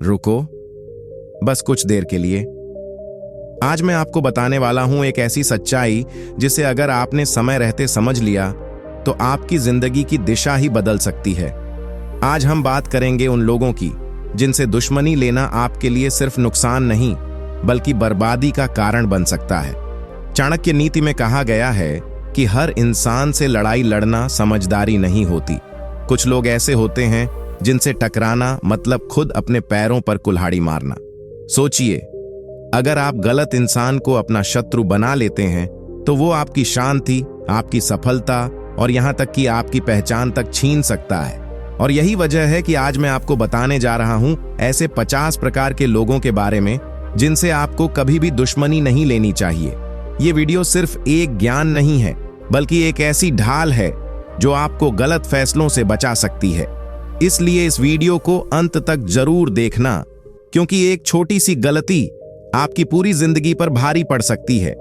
रुको, बस कुछ देर के लिए। आज मैं आपको बताने वाला हूं एक ऐसी सच्चाई जिसे अगर आपने समय रहते समझ लिया तो आपकी जिंदगी की दिशा ही बदल सकती है। आज हम बात करेंगे उन लोगों की जिनसे दुश्मनी लेना आपके लिए सिर्फ नुकसान नहीं बल्कि बर्बादी का कारण बन सकता है। चाणक्य नीति में कहा गया है कि हर इंसान से लड़ाई लड़ना समझदारी नहीं होती। कुछ लोग ऐसे होते हैं जिनसे टकराना मतलब खुद अपने पैरों पर कुल्हाड़ी मारना। सोचिए, अगर आप गलत इंसान को अपना शत्रु बना लेते हैं तो वो आपकी शांति, आपकी सफलता और यहां तक कि आपकी पहचान तक छीन सकता है। और यही वजह है कि आज मैं आपको बताने जा रहा हूं ऐसे 50 प्रकार के लोगों के बारे में जिनसे आपको कभी भी दुश्मनी नहीं लेनी चाहिए। ये वीडियो सिर्फ एक ज्ञान नहीं है बल्कि एक ऐसी ढाल है जो आपको गलत फैसलों से बचा सकती है। इसलिए इस वीडियो को अंत तक जरूर देखना, क्योंकि एक छोटी सी गलती आपकी पूरी जिंदगी पर भारी पड़ सकती है।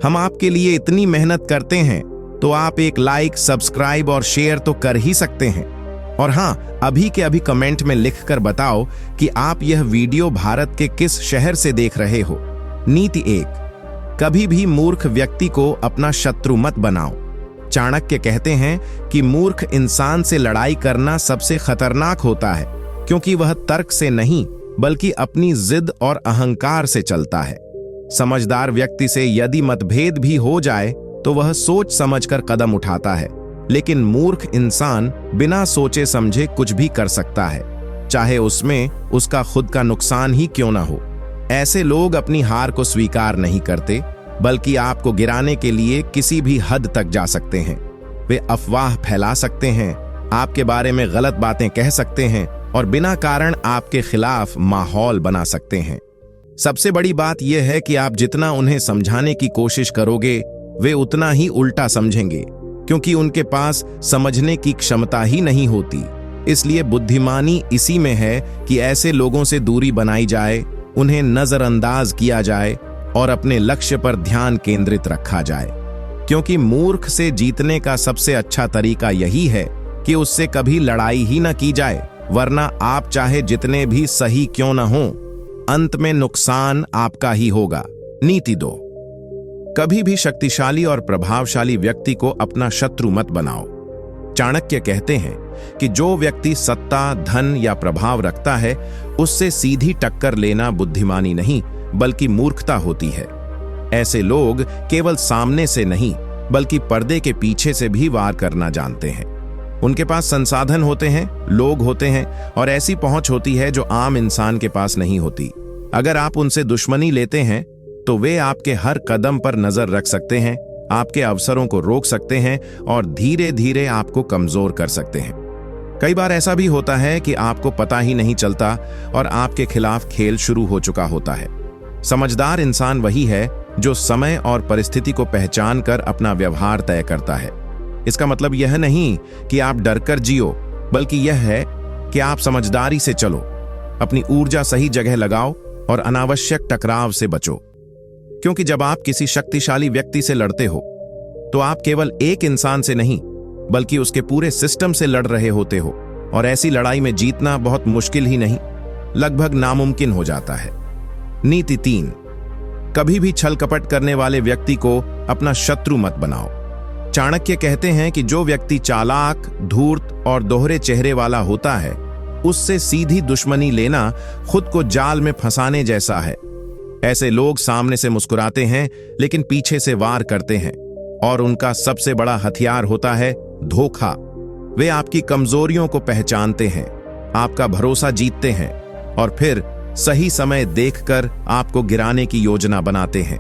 हम आपके लिए इतनी मेहनत करते हैं तो आप एक लाइक, सब्सक्राइब और शेयर तो कर ही सकते हैं। और हाँ, अभी के अभी कमेंट में लिखकर बताओ कि आप यह वीडियो भारत के किस शहर से देख रहे हो। नीति 1, कभी भी मूर्ख व्यक्ति को अपना शत्रु मत बनाओ। चाणक्य कहते हैं कि मूर्ख इंसान से लड़ाई करना सबसे खतरनाक होता है, क्योंकि वह तर्क से नहीं बल्कि अपनी जिद और अहंकार से चलता है। समझदार व्यक्ति से यदि मतभेद भी हो जाए तो वह सोच समझकर कदम उठाता है, लेकिन मूर्ख इंसान बिना सोचे समझे कुछ भी कर सकता है, चाहे उसमें उसका खुद का नुकसान ही क्यों ना हो। ऐसे लोग अपनी हार को स्वीकार नहीं करते बल्कि आपको गिराने के लिए किसी भी हद तक जा सकते हैं। वे अफवाह फैला सकते हैं, आपके बारे में गलत बातें कह सकते हैं और बिना कारण आपके खिलाफ माहौल बना सकते हैं। सबसे बड़ी बात यह है कि आप जितना उन्हें समझाने की कोशिश करोगे वे उतना ही उल्टा समझेंगे, क्योंकि उनके पास समझने की क्षमता ही नहीं होती। इसलिए बुद्धिमानी इसी में है कि ऐसे लोगों से दूरी बनाई जाए, उन्हें नजरअंदाज किया जाए और अपने लक्ष्य पर ध्यान केंद्रित रखा जाए। क्योंकि मूर्ख से जीतने का सबसे अच्छा तरीका यही है कि उससे कभी लड़ाई ही न की जाए, वरना आप चाहे जितने भी सही क्यों न हो, अंत में नुकसान आपका ही होगा। नीति 2, कभी भी शक्तिशाली और प्रभावशाली व्यक्ति को अपना शत्रु मत बनाओ। चाणक्य कहते हैं कि जो व्यक्ति सत्ता, धन या प्रभाव रखता है उससे सीधी टक्कर लेना बुद्धिमानी नहीं बल्कि मूर्खता होती है। ऐसे लोग केवल सामने से नहीं बल्कि पर्दे के पीछे से भी वार करना जानते हैं। उनके पास संसाधन होते हैं, लोग होते हैं और ऐसी पहुंच होती है जो आम इंसान के पास नहीं होती। अगर आप उनसे दुश्मनी लेते हैं तो वे आपके हर कदम पर नजर रख सकते हैं, आपके अवसरों को रोक सकते हैं और धीरे धीरे आपको कमजोर कर सकते हैं। कई बार ऐसा भी होता है कि आपको पता ही नहीं चलता और आपके खिलाफ खेल शुरू हो चुका होता है। समझदार इंसान वही है जो समय और परिस्थिति को पहचान कर अपना व्यवहार तय करता है। इसका मतलब यह नहीं कि आप डरकर जियो, बल्कि यह है कि आप समझदारी से चलो, अपनी ऊर्जा सही जगह लगाओ और अनावश्यक टकराव से बचो। क्योंकि जब आप किसी शक्तिशाली व्यक्ति से लड़ते हो तो आप केवल एक इंसान से नहीं बल्कि उसके पूरे सिस्टम से लड़ रहे होते हो, और ऐसी लड़ाई में जीतना बहुत मुश्किल ही नहीं, लगभग नामुमकिन हो जाता है। नीति 3, कभी भी छल कपट करने वाले व्यक्ति को अपना शत्रु मत बनाओ। चाणक्य कहते हैं कि जो व्यक्ति चालाक, धूर्त और दोहरे चेहरे वाला होता है उससे सीधी दुश्मनी लेना खुद को जाल में फंसाने जैसा है। ऐसे लोग सामने से मुस्कुराते हैं लेकिन पीछे से वार करते हैं, और उनका सबसे बड़ा हथियार होता है धोखा। वे आपकी कमजोरियों को पहचानते हैं, आपका भरोसा जीतते हैं और फिर सही समय देखकर आपको गिराने की योजना बनाते हैं।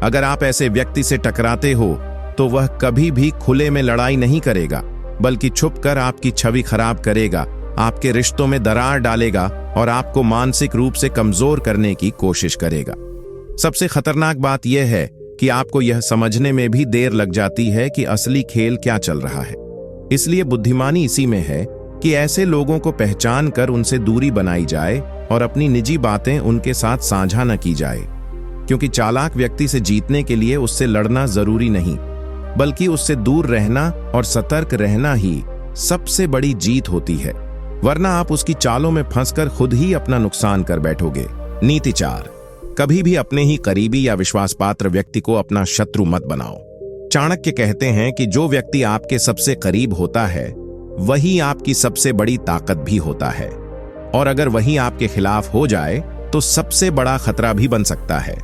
अगर आप ऐसे व्यक्ति से टकराते हो तो वह कभी भी खुले में लड़ाई नहीं करेगा बल्कि छुपकर आपकी छवि खराब करेगा, आपके रिश्तों में दरार डालेगा और आपको मानसिक रूप से कमजोर करने की कोशिश करेगा। सबसे खतरनाक बात यह है कि आपको यह समझने में भी देर लग जाती है कि असली खेल क्या चल रहा है। इसलिए बुद्धिमानी इसी में है कि ऐसे लोगों को पहचान कर उनसे दूरी बनाई जाए और अपनी निजी बातें उनके साथ साझा न की जाए। क्योंकि चालाक व्यक्ति से जीतने के लिए उससे लड़ना जरूरी नहीं, बल्कि उससे दूर रहना और सतर्क रहना ही सबसे बड़ी जीत होती है। वरना आप उसकी चालों में फंसकर खुद ही अपना नुकसान कर बैठोगे। नीति 4, कभी भी अपने ही करीबी या विश्वासपात्र व्यक्ति को अपना शत्रु मत बनाओ। चाणक्य कहते हैं कि जो व्यक्ति आपके सबसे करीब होता है वही आपकी सबसे बड़ी ताकत भी होता है, और अगर वही आपके खिलाफ हो जाए तो सबसे बड़ा खतरा भी बन सकता है,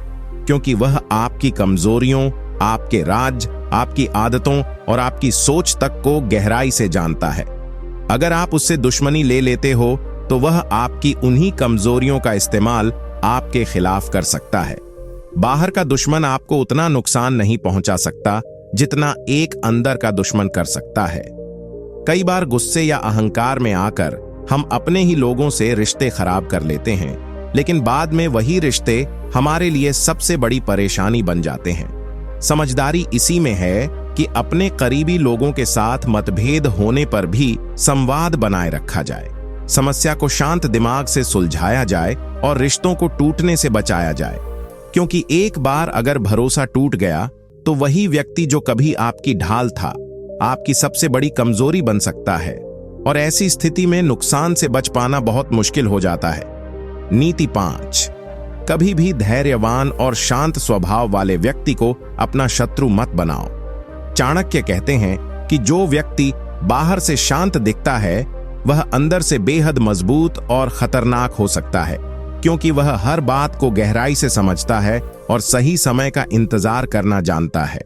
क्योंकि वह आपकी कमजोरियों, आपके राज, आपकी आदतों और आपकी सोच तक को गहराई से जानता है। अगर आप उससे दुश्मनी ले लेते हो तो वह आपकी उन्हीं कमजोरियों का इस्तेमाल आपके खिलाफ कर सकता है। बाहर का दुश्मन आपको उतना नुकसान नहीं पहुंचा सकता जितना एक अंदर का दुश्मन कर सकता है। कई बार गुस्से या अहंकार में आकर हम अपने ही लोगों से रिश्ते खराब कर लेते हैं, लेकिन बाद में वही रिश्ते हमारे लिए सबसे बड़ी परेशानी बन जाते हैं। समझदारी इसी में है कि अपने करीबी लोगों के साथ मतभेद होने पर भी संवाद बनाए रखा जाए, समस्या को शांत दिमाग से सुलझाया जाए और रिश्तों को टूटने से बचाया जाए, क्योंकि एक बार अगर भरोसा टूट गया तो वही व्यक्ति जो कभी आपकी ढाल था आपकी सबसे बड़ी कमजोरी बन सकता है, और ऐसी स्थिति में नुकसान से बच पाना बहुत मुश्किल हो जाता है। नीति 5, कभी भी धैर्यवान और शांत स्वभाव वाले व्यक्ति को अपना शत्रु मत बनाओ। चाणक्य कहते हैं कि जो व्यक्ति बाहर से शांत दिखता है वह अंदर से बेहद मजबूत और खतरनाक हो सकता है, क्योंकि वह हर बात को गहराई से समझता है और सही समय का इंतजार करना जानता है।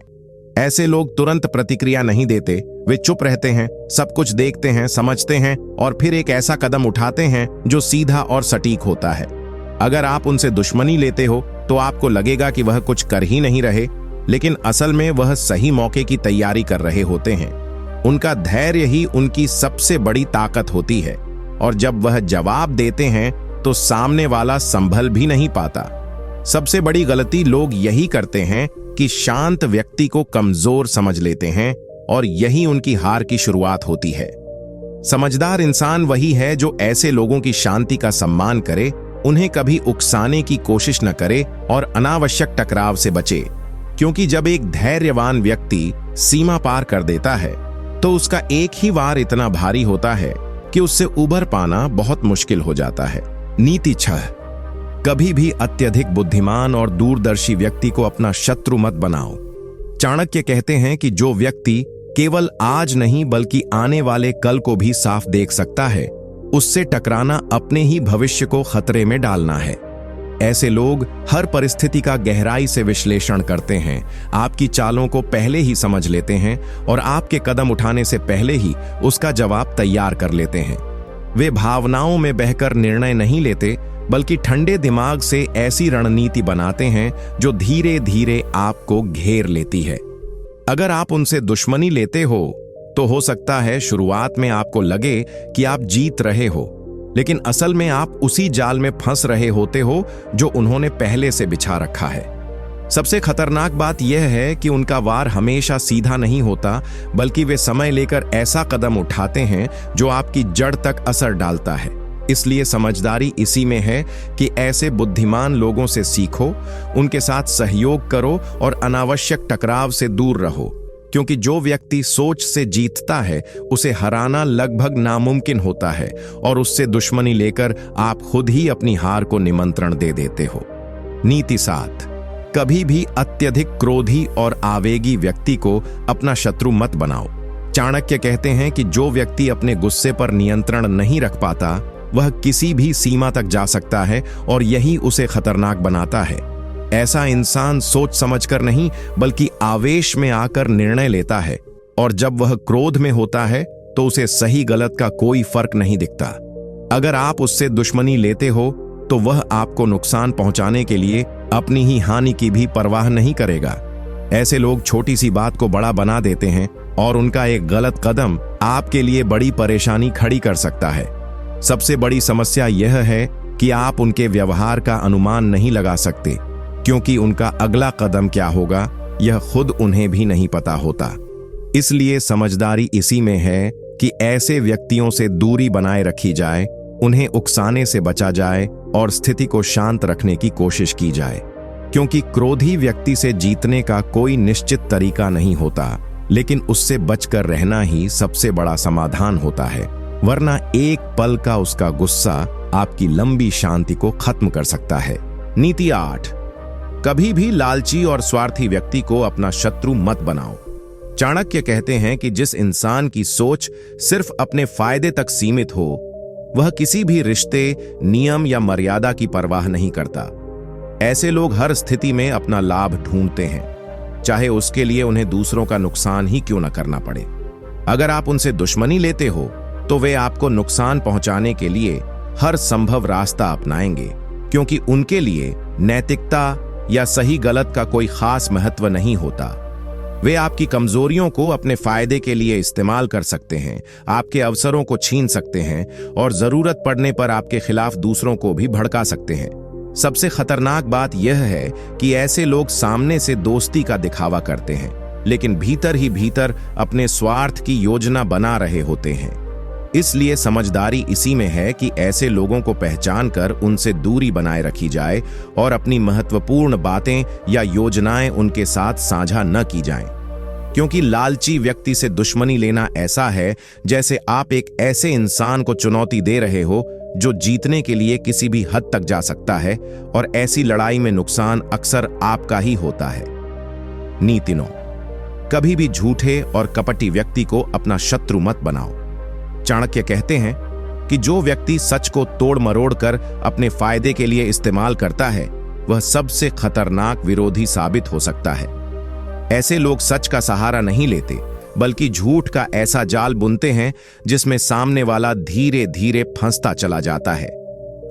ऐसे लोग तुरंत प्रतिक्रिया नहीं देते, वे चुप रहते हैं, सब कुछ देखते हैं, समझते हैं और फिर एक ऐसा कदम उठाते हैं जो सीधा और सटीक होता है। अगर आप उनसे दुश्मनी लेते हो तो आपको लगेगा कि वह कुछ कर ही नहीं रहे, लेकिन असल में वह सही मौके की तैयारी कर रहे होते हैं। उनका धैर्य ही उनकी सबसे बड़ी ताकत होती है, और जब वह जवाब देते हैं तो सामने वाला संभल भी नहीं पाता। सबसे बड़ी गलती लोग यही करते हैं कि शांत व्यक्ति को कमजोर समझ लेते हैं, और यही उनकी हार की शुरुआत होती है। समझदार इंसान वही है जो ऐसे लोगों की शांति का सम्मान करे, उन्हें कभी उकसाने की कोशिश न करे और अनावश्यक टकराव से बचे, क्योंकि जब एक धैर्यवान व्यक्ति सीमा पार कर देता है तो उसका एक ही वार इतना भारी होता है कि उससे उबर पाना बहुत मुश्किल हो जाता है। नीति 6, कभी भी अत्यधिक बुद्धिमान और दूरदर्शी व्यक्ति को अपना शत्रु मत बनाओ। चाणक्य कहते हैं कि जो व्यक्ति केवल आज नहीं बल्कि आने वाले कल को भी साफ देख सकता है, उससे टकराना अपने ही भविष्य को खतरे में डालना है। ऐसे लोग हर परिस्थिति का गहराई से विश्लेषण करते हैं, आपकी चालों को पहले ही समझ लेते हैं और आपके कदम उठाने से पहले ही उसका जवाब तैयार कर लेते हैं। वे भावनाओं में बहकर निर्णय नहीं लेते, बल्कि ठंडे दिमाग से ऐसी रणनीति बनाते हैं जो धीरे धीरे आपको घेर लेती है। अगर आप उनसे दुश्मनी लेते हो तो हो सकता है शुरुआत में आपको लगे कि आप जीत रहे हो, लेकिन असल में आप उसी जाल में फंस रहे होते हो जो उन्होंने पहले से बिछा रखा है। सबसे खतरनाक बात यह है कि उनका वार हमेशा सीधा नहीं होता, बल्कि वे समय लेकर ऐसा कदम उठाते हैं जो आपकी जड़ तक असर डालता है। इसलिए समझदारी इसी में है कि ऐसे बुद्धिमान लोगों से सीखो, उनके साथ सहयोग करो और अनावश्यक टकराव से दूर रहो, क्योंकि जो व्यक्ति सोच से जीतता है उसे हराना लगभग नामुमकिन होता है, और उससे दुश्मनी लेकर आप खुद ही अपनी हार को निमंत्रण दे देते हो। नीति 7, कभी भी अत्यधिक क्रोधी और आवेगी व्यक्ति को अपना शत्रु मत बनाओ। चाणक्य कहते हैं कि जो व्यक्ति अपने गुस्से पर नियंत्रण नहीं रख पाता वह किसी भी सीमा तक जा सकता है, और यही उसे खतरनाक बनाता है। ऐसा इंसान सोच समझकर नहीं बल्कि आवेश में आकर निर्णय लेता है, और जब वह क्रोध में होता है तो उसे सही गलत का कोई फर्क नहीं दिखता। अगर आप उससे दुश्मनी लेते हो तो वह आपको नुकसान पहुंचाने के लिए अपनी ही हानि की भी परवाह नहीं करेगा। ऐसे लोग छोटी सी बात को बड़ा बना देते हैं, और उनका एक गलत कदम आपके लिए बड़ी परेशानी खड़ी कर सकता है। सबसे बड़ी समस्या यह है कि आप उनके व्यवहार का अनुमान नहीं लगा सकते, क्योंकि उनका अगला कदम क्या होगा यह खुद उन्हें भी नहीं पता होता। इसलिए समझदारी इसी में है कि ऐसे व्यक्तियों से दूरी बनाए रखी जाए, उन्हें उकसाने से बचा जाए और स्थिति को शांत रखने की कोशिश की जाए, क्योंकि क्रोधी व्यक्ति से जीतने का कोई निश्चित तरीका नहीं होता, लेकिन उससे बचकर रहना ही सबसे बड़ा समाधान होता है। वरना एक पल का उसका गुस्सा आपकी लंबी शांति को खत्म कर सकता है। नीति 8, कभी भी लालची और स्वार्थी व्यक्ति को अपना शत्रु मत बनाओ। चाणक्य कहते हैं कि जिस इंसान की सोच सिर्फ अपने फायदे तक सीमित हो, वह किसी भी रिश्ते, नियम या मर्यादा की परवाह नहीं करता। ऐसे लोग हर स्थिति में अपना लाभ ढूंढते हैं, चाहे उसके लिए उन्हें दूसरों का नुकसान ही क्यों न करना पड़े। अगर आप उनसे दुश्मनी लेते हो तो वे आपको नुकसान पहुंचाने के लिए हर संभव रास्ता अपनाएंगे, क्योंकि उनके लिए नैतिकता या सही गलत का कोई खास महत्व नहीं होता। वे आपकी कमजोरियों को अपने फायदे के लिए इस्तेमाल कर सकते हैं, आपके अवसरों को छीन सकते हैं और जरूरत पड़ने पर आपके खिलाफ दूसरों को भी भड़का सकते हैं। सबसे खतरनाक बात यह है कि ऐसे लोग सामने से दोस्ती का दिखावा करते हैं, लेकिन भीतर ही भीतर अपने स्वार्थ की योजना बना रहे होते हैं। इसलिए समझदारी इसी में है कि ऐसे लोगों को पहचान कर उनसे दूरी बनाए रखी जाए और अपनी महत्वपूर्ण बातें या योजनाएं उनके साथ साझा न की जाएं। क्योंकि लालची व्यक्ति से दुश्मनी लेना ऐसा है जैसे आप एक ऐसे इंसान को चुनौती दे रहे हो जो जीतने के लिए किसी भी हद तक जा सकता है, और ऐसी लड़ाई में नुकसान अक्सर आपका ही होता है। नीति 9, कभी भी झूठे और कपटी व्यक्ति को अपना शत्रु मत बनाओ। चाणक्य कहते हैं कि जो व्यक्ति सच को तोड़ मरोड़ कर अपने फायदे के लिए इस्तेमाल करता है, वह सबसे खतरनाक विरोधी साबित हो सकता है। ऐसे लोग सच का सहारा नहीं लेते, बल्कि झूठ का ऐसा जाल बुनते हैं जिसमें सामने वाला धीरे धीरे फंसता चला जाता है।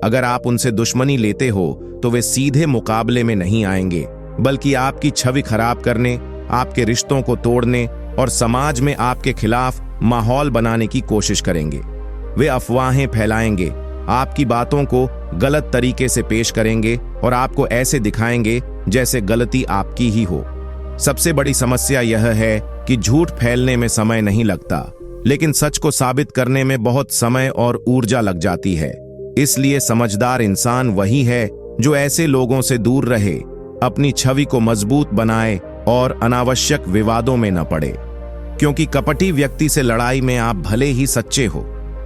अगर आप उनसे दुश्मनी लेते हो तो वे सीधे मुकाबले में नहीं आएंगे, बल्कि आपकी छवि खराब करने, आपके रिश्तों को तोड़ने और समाज में आपके खिलाफ माहौल बनाने की कोशिश करेंगे। वे अफवाहें फैलाएंगे, आपकी बातों को गलत तरीके से पेश करेंगे और आपको ऐसे दिखाएंगे जैसे गलती आपकी ही हो। सबसे बड़ी समस्या यह है कि झूठ फैलने में समय नहीं लगता, लेकिन सच को साबित करने में बहुत समय और ऊर्जा लग जाती है। इसलिए समझदार इंसान वही है जो ऐसे लोगों से दूर रहे, अपनी छवि को मजबूत बनाए और अनावश्यक विवादों में न पड़े। क्योंकि कपटी व्यक्ति से लड़ाई में आप भले ही सच्चे हो,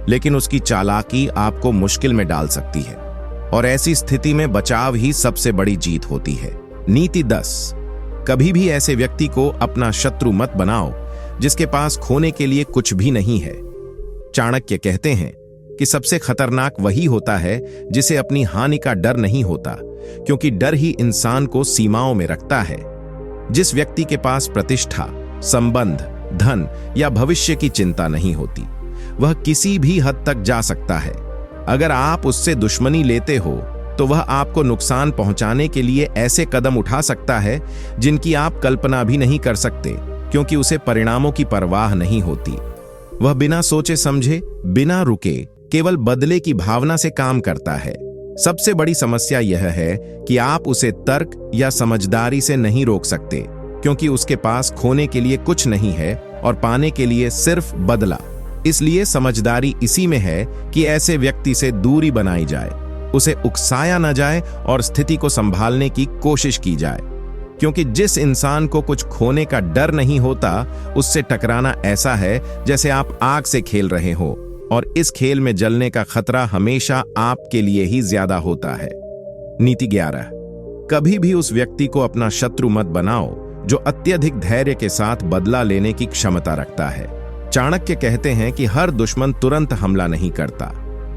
लेकिन उसकी चालाकी आपको मुश्किल में डाल सकती है, और ऐसी स्थिति में बचाव ही सबसे बड़ी जीत होती है। नीति 10, कभी भी ऐसे व्यक्ति को अपना शत्रु मत बनाओ जिसके पास खोने के लिए कुछ भी नहीं है। चाणक्य कहते हैं कि सबसे खतरनाक वही होता है जिसे अपनी हानि का डर नहीं होता, क्योंकि डर ही इंसान को सीमाओं में रखता है। जिस व्यक्ति के पास प्रतिष्ठा, संबंध, धन या भविष्य की चिंता नहीं होती, वह किसी भी हद तक जा सकता है। अगर आप उससे दुश्मनी लेते हो तो वह आपको नुकसान पहुंचाने के लिए ऐसे कदम उठा सकता है जिनकी आप कल्पना भी नहीं कर सकते, क्योंकि उसे परिणामों की परवाह नहीं होती। वह बिना सोचे समझे, बिना रुके, केवल बदले की भावना से काम करता है। सबसे बड़ी समस्या यह है कि आप उसे तर्क या समझदारी से नहीं रोक सकते, क्योंकि उसके पास खोने के लिए कुछ नहीं है और पाने के लिए सिर्फ बदला। इसलिए समझदारी इसी में है कि ऐसे व्यक्ति से दूरी बनाई जाए, उसे उकसाया न जाए और स्थिति को संभालने की कोशिश की जाए। क्योंकि जिस इंसान को कुछ खोने का डर नहीं होता, उससे टकराना ऐसा है जैसे आप आग से खेल रहे हो, और इस खेल में जलने का खतरा हमेशा आपके लिए ही ज्यादा होता है। नीति 11, कभी भी उस व्यक्ति को अपना शत्रु मत बनाओ जो अत्यधिक धैर्य के साथ बदला लेने की क्षमता रखता है। चाणक्य कहते हैं कि हर दुश्मन तुरंत हमला नहीं करता।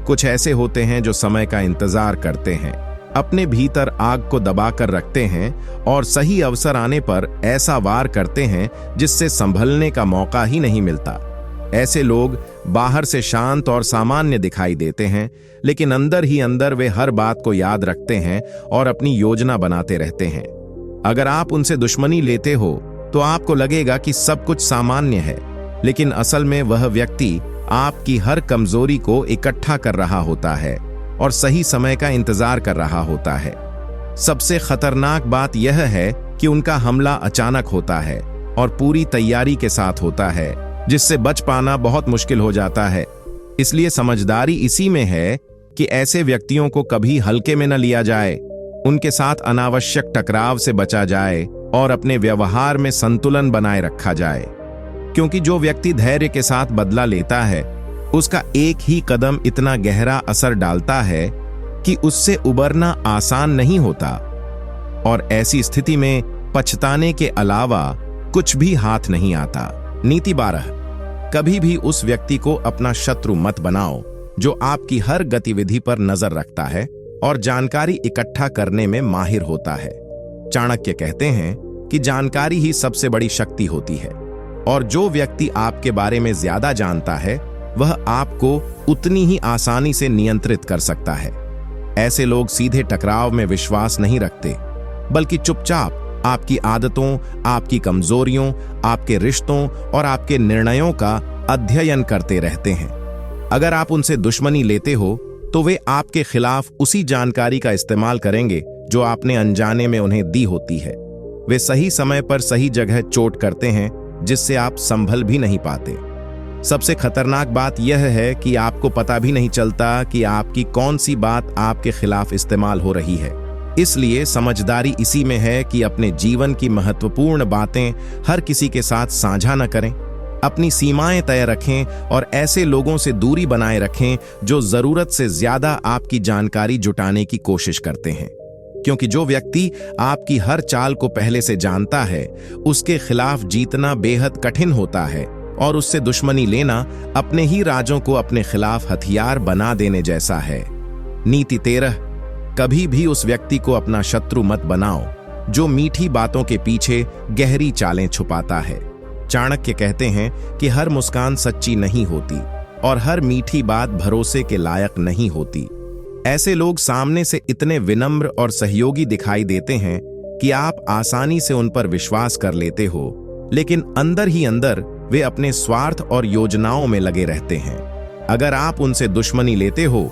कुछ ऐसे होते हैं जो समय का इंतजार करते हैं, अपने भीतर आग को दबाकर रखते हैं और सही अवसर आने पर ऐसा वार करते हैं जिससे संभलने का मौका ही नहीं मिलता। ऐसे लोग बाहर से शांत और सामान्य दिखाई देते हैं, लेकिन अंदर ही अंदर वे हर बात को याद रखते हैं और अपनी योजना बनाते रहते हैं। अगर आप उनसे दुश्मनी लेते हो तो आपको लगेगा कि सब कुछ सामान्य है, लेकिन असल में वह व्यक्ति आपकी हर कमजोरी को इकट्ठा कर रहा होता है और सही समय का इंतजार कर रहा होता है। सबसे खतरनाक बात यह है कि उनका हमला अचानक होता है और पूरी तैयारी के साथ होता है, जिससे बच पाना बहुत मुश्किल हो जाता है। इसलिए समझदारी इसी में है कि ऐसे व्यक्तियों को कभी हल्के में न लिया जाए, उनके साथ अनावश्यक टकराव से बचा जाए और अपने व्यवहार में संतुलन बनाए रखा जाए। क्योंकि जो व्यक्ति धैर्य के साथ बदला लेता है उसका एक ही कदम इतना गहरा असर डालता है कि उससे उबरना आसान नहीं होता, और ऐसी स्थिति में पछताने के अलावा कुछ भी हाथ नहीं आता। नीति 12, कभी भी उस व्यक्ति को अपना शत्रु मत बनाओ जो आपकी हर गतिविधि पर नजर रखता है और जानकारी इकट्ठा करने में माहिर होता है। चाणक्य कहते हैं कि जानकारी ही सबसे बड़ी शक्ति होती है, और जो व्यक्ति आपके बारे में ज्यादा जानता है वह आपको उतनी ही आसानी से नियंत्रित कर सकता है। ऐसे लोग सीधे टकराव में विश्वास नहीं रखते, बल्कि चुपचाप आपकी आदतों, आपकी कमजोरियों, आपके रिश्तों और आपके निर्णयों का अध्ययन करते रहते हैं। अगर आप उनसे दुश्मनी लेते हो तो वे आपके खिलाफ उसी जानकारी का इस्तेमाल करेंगे जो आपने अनजाने में उन्हें दी होती है। वे सही समय पर सही जगह चोट करते हैं, जिससे आप संभल भी नहीं पाते। सबसे खतरनाक बात यह है कि आपको पता भी नहीं चलता कि आपकी कौन सी बात आपके खिलाफ इस्तेमाल हो रही है। इसलिए समझदारी इसी में है कि अपने जीवन की महत्वपूर्ण बातें हर किसी के साथ साझा न करें, अपनी सीमाएं तय रखें और ऐसे लोगों से दूरी बनाए रखें जो जरूरत से ज्यादा आपकी जानकारी जुटाने की कोशिश करते हैं। क्योंकि जो व्यक्ति आपकी हर चाल को पहले से जानता है, उसके खिलाफ जीतना बेहद कठिन होता है, और उससे दुश्मनी लेना अपने ही राजों को अपने खिलाफ हथियार बना देने जैसा है। नीति 13, कभी भी उस व्यक्ति को अपना शत्रु मत बनाओ जो मीठी बातों के पीछे गहरी चालें छुपाता है। चाणक्य कहते हैं कि हर मुस्कान सच्ची नहीं होती और हर मीठी बात भरोसे के लायक नहीं होती। ऐसे लोग सामने से इतने विनम्र और सहयोगी दिखाई देते हैं कि आप आसानी से उन पर विश्वास कर लेते हो, लेकिन अंदर ही अंदर वे अपने स्वार्थ और योजनाओं में लगे रहते हैं। अगर आप उनसे दुश्मनी लेते हो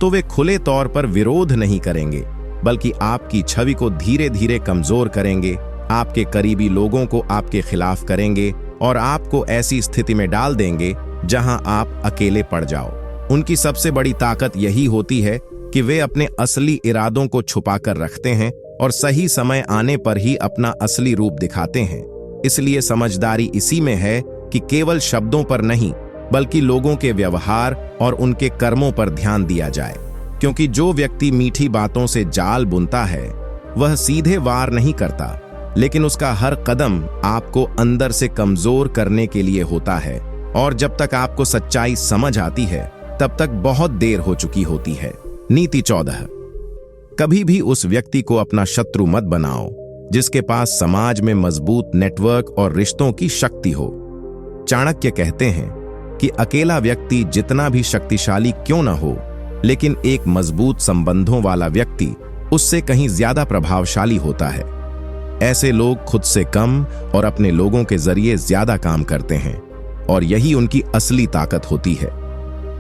तो वे खुले तौर पर विरोध नहीं करेंगे, बल्कि आपकी छवि को धीरे धीरे कमजोर करेंगे, आपके करीबी लोगों को आपके खिलाफ करेंगे और आपको ऐसी स्थिति में डाल देंगे जहां आप अकेले पड़ जाओ। उनकी सबसे बड़ी ताकत यही होती है कि वे अपने असली इरादों को छुपाकर रखते हैं और सही समय आने पर ही अपना असली रूप दिखाते हैं। इसलिए समझदारी इसी में है कि केवल शब्दों पर नहीं, बल्कि लोगों के व्यवहार और उनके कर्मों पर ध्यान दिया जाए। क्योंकि जो व्यक्ति मीठी बातों से जाल बुनता है वह सीधे वार नहीं करता, लेकिन उसका हर कदम आपको अंदर से कमजोर करने के लिए होता है, और जब तक आपको सच्चाई समझ आती है तब तक बहुत देर हो चुकी होती है। नीति 14, कभी भी उस व्यक्ति को अपना शत्रु मत बनाओ जिसके पास समाज में मजबूत नेटवर्क और रिश्तों की शक्ति हो। चाणक्य कहते हैं कि अकेला व्यक्ति जितना भी शक्तिशाली क्यों न हो, लेकिन एक मजबूत संबंधों वाला व्यक्ति उससे कहीं ज्यादा प्रभावशाली होता है। ऐसे लोग खुद से कम और अपने लोगों के जरिए ज्यादा काम करते हैं, और यही उनकी असली ताकत होती है।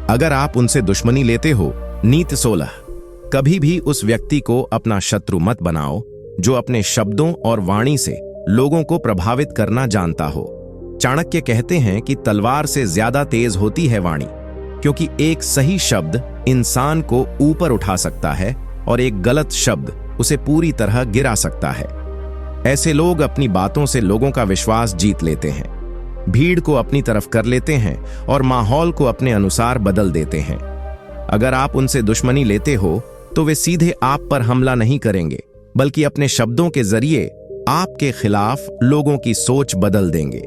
अगर आप उनसे दुश्मनी लेते हो। नीति 16, कभी भी उस व्यक्ति को अपना शत्रु मत बनाओ जो अपने शब्दों और वाणी से लोगों को प्रभावित करना जानता हो। चाणक्य कहते हैं कि तलवार से ज्यादा तेज होती है वाणी, क्योंकि एक सही शब्द इंसान को ऊपर उठा सकता है और एक गलत शब्द उसे पूरी तरह गिरा सकता है। ऐसे लोग अपनी बातों से लोगों का विश्वास जीत लेते हैं, भीड़ को अपनी तरफ कर लेते हैं और माहौल को अपने अनुसार बदल देते हैं। अगर आप उनसे दुश्मनी लेते हो तो वे सीधे आप पर हमला नहीं करेंगे, बल्कि अपने शब्दों के जरिए आपके खिलाफ लोगों की सोच बदल देंगे।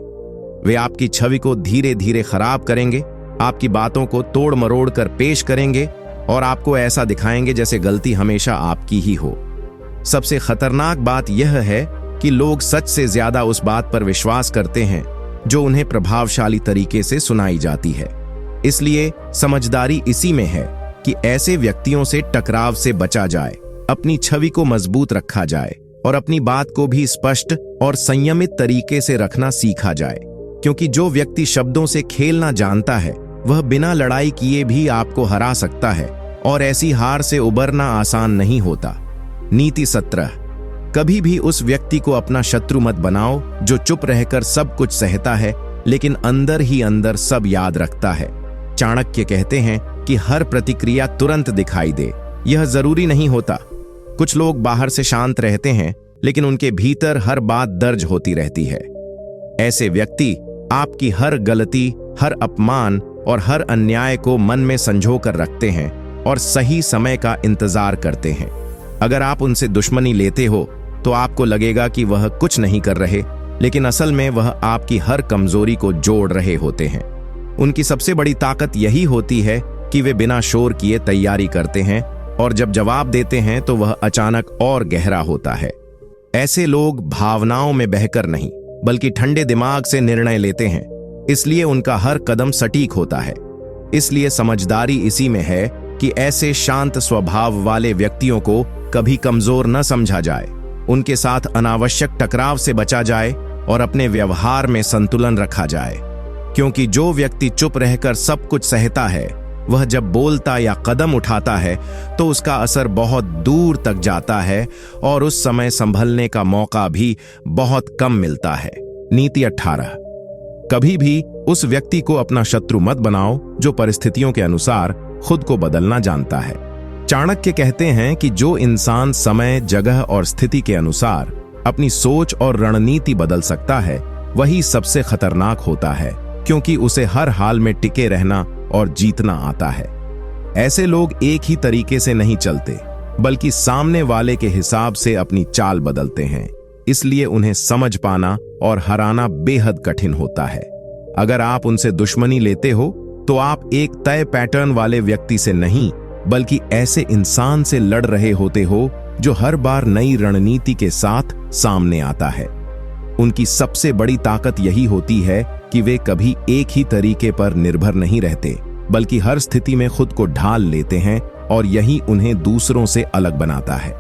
वे आपकी छवि को धीरे धीरे खराब करेंगे, आपकी बातों को तोड़ मरोड़ कर पेश करेंगे और आपको ऐसा दिखाएंगे जैसे गलती हमेशा आपकी ही हो। सबसे खतरनाक बात यह है कि लोग सच से ज्यादा उस बात पर विश्वास करते हैं जो उन्हें प्रभावशाली तरीके से सुनाई जाती है। इसलिए समझदारी इसी में है कि ऐसे व्यक्तियों से टकराव से बचा जाए, अपनी छवि को मजबूत रखा जाए और अपनी बात को भी स्पष्ट और संयमित तरीके से रखना सीखा जाए। क्योंकि जो व्यक्ति शब्दों से खेलना जानता है वह बिना लड़ाई किए भी आपको हरा सकता है, और ऐसी हार से उबरना आसान नहीं होता। नीति 17, कभी भी उस व्यक्ति को अपना शत्रु मत बनाओ जो चुप रहकर सब कुछ सहता है लेकिन अंदर ही अंदर सब याद रखता है। चाणक्य कहते हैं कि हर प्रतिक्रिया तुरंत दिखाई दे, यह जरूरी नहीं होता। कुछ लोग बाहर से शांत रहते हैं लेकिन उनके भीतर हर बात दर्ज होती रहती है। ऐसे व्यक्ति आपकी हर गलती, हर अपमान और हर अन्याय को मन में संजो कर रखते हैं और सही समय का इंतजार करते हैं। अगर आप उनसे दुश्मनी लेते हो तो आपको लगेगा कि वह कुछ नहीं कर रहे, लेकिन असल में वह आपकी हर कमजोरी को जोड़ रहे होते हैं। उनकी सबसे बड़ी ताकत यही होती है कि वे बिना शोर किए तैयारी करते हैं और जब जवाब देते हैं तो वह अचानक और गहरा होता है। ऐसे लोग भावनाओं में बहकर नहीं बल्कि ठंडे दिमाग से निर्णय लेते हैं, इसलिए उनका हर कदम सटीक होता है। इसलिए समझदारी इसी में है कि ऐसे शांत स्वभाव वाले व्यक्तियों को कभी कमजोर न समझा जाए, उनके साथ अनावश्यक टकराव से बचा जाए और अपने व्यवहार में संतुलन रखा जाए। क्योंकि जो व्यक्ति चुप रहकर सब कुछ सहता है, वह जब बोलता या कदम उठाता है तो उसका असर बहुत दूर तक जाता है और उस समय संभलने का मौका भी बहुत कम मिलता है। नीति 18। कभी भी उस व्यक्ति को अपना शत्रु मत बनाओ जो परिस्थितियों के अनुसार खुद को बदलना जानता है। चाणक्य कहते हैं कि जो इंसान समय, जगह और स्थिति के अनुसार अपनी सोच और रणनीति बदल सकता है, वही सबसे खतरनाक होता है, क्योंकि उसे हर हाल में टिके रहना और जीतना आता है। ऐसे लोग एक ही तरीके से नहीं चलते, बल्कि सामने वाले के हिसाब से अपनी चाल बदलते हैं। इसलिए उन्हें समझ पाना और हराना बेहद कठिन होता है। अगर आप उनसे दुश्मनी लेते हो तो आप एक तय पैटर्न वाले व्यक्ति से नहीं, बल्कि ऐसे इंसान से लड़ रहे होते हो जो हर बार नई रणनीति के साथ सामने आता है। उनकी सबसे बड़ी ताकत यही होती है कि वे कभी एक ही तरीके पर निर्भर नहीं रहते, बल्कि हर स्थिति में खुद को ढाल लेते हैं और यही उन्हें दूसरों से अलग बनाता है।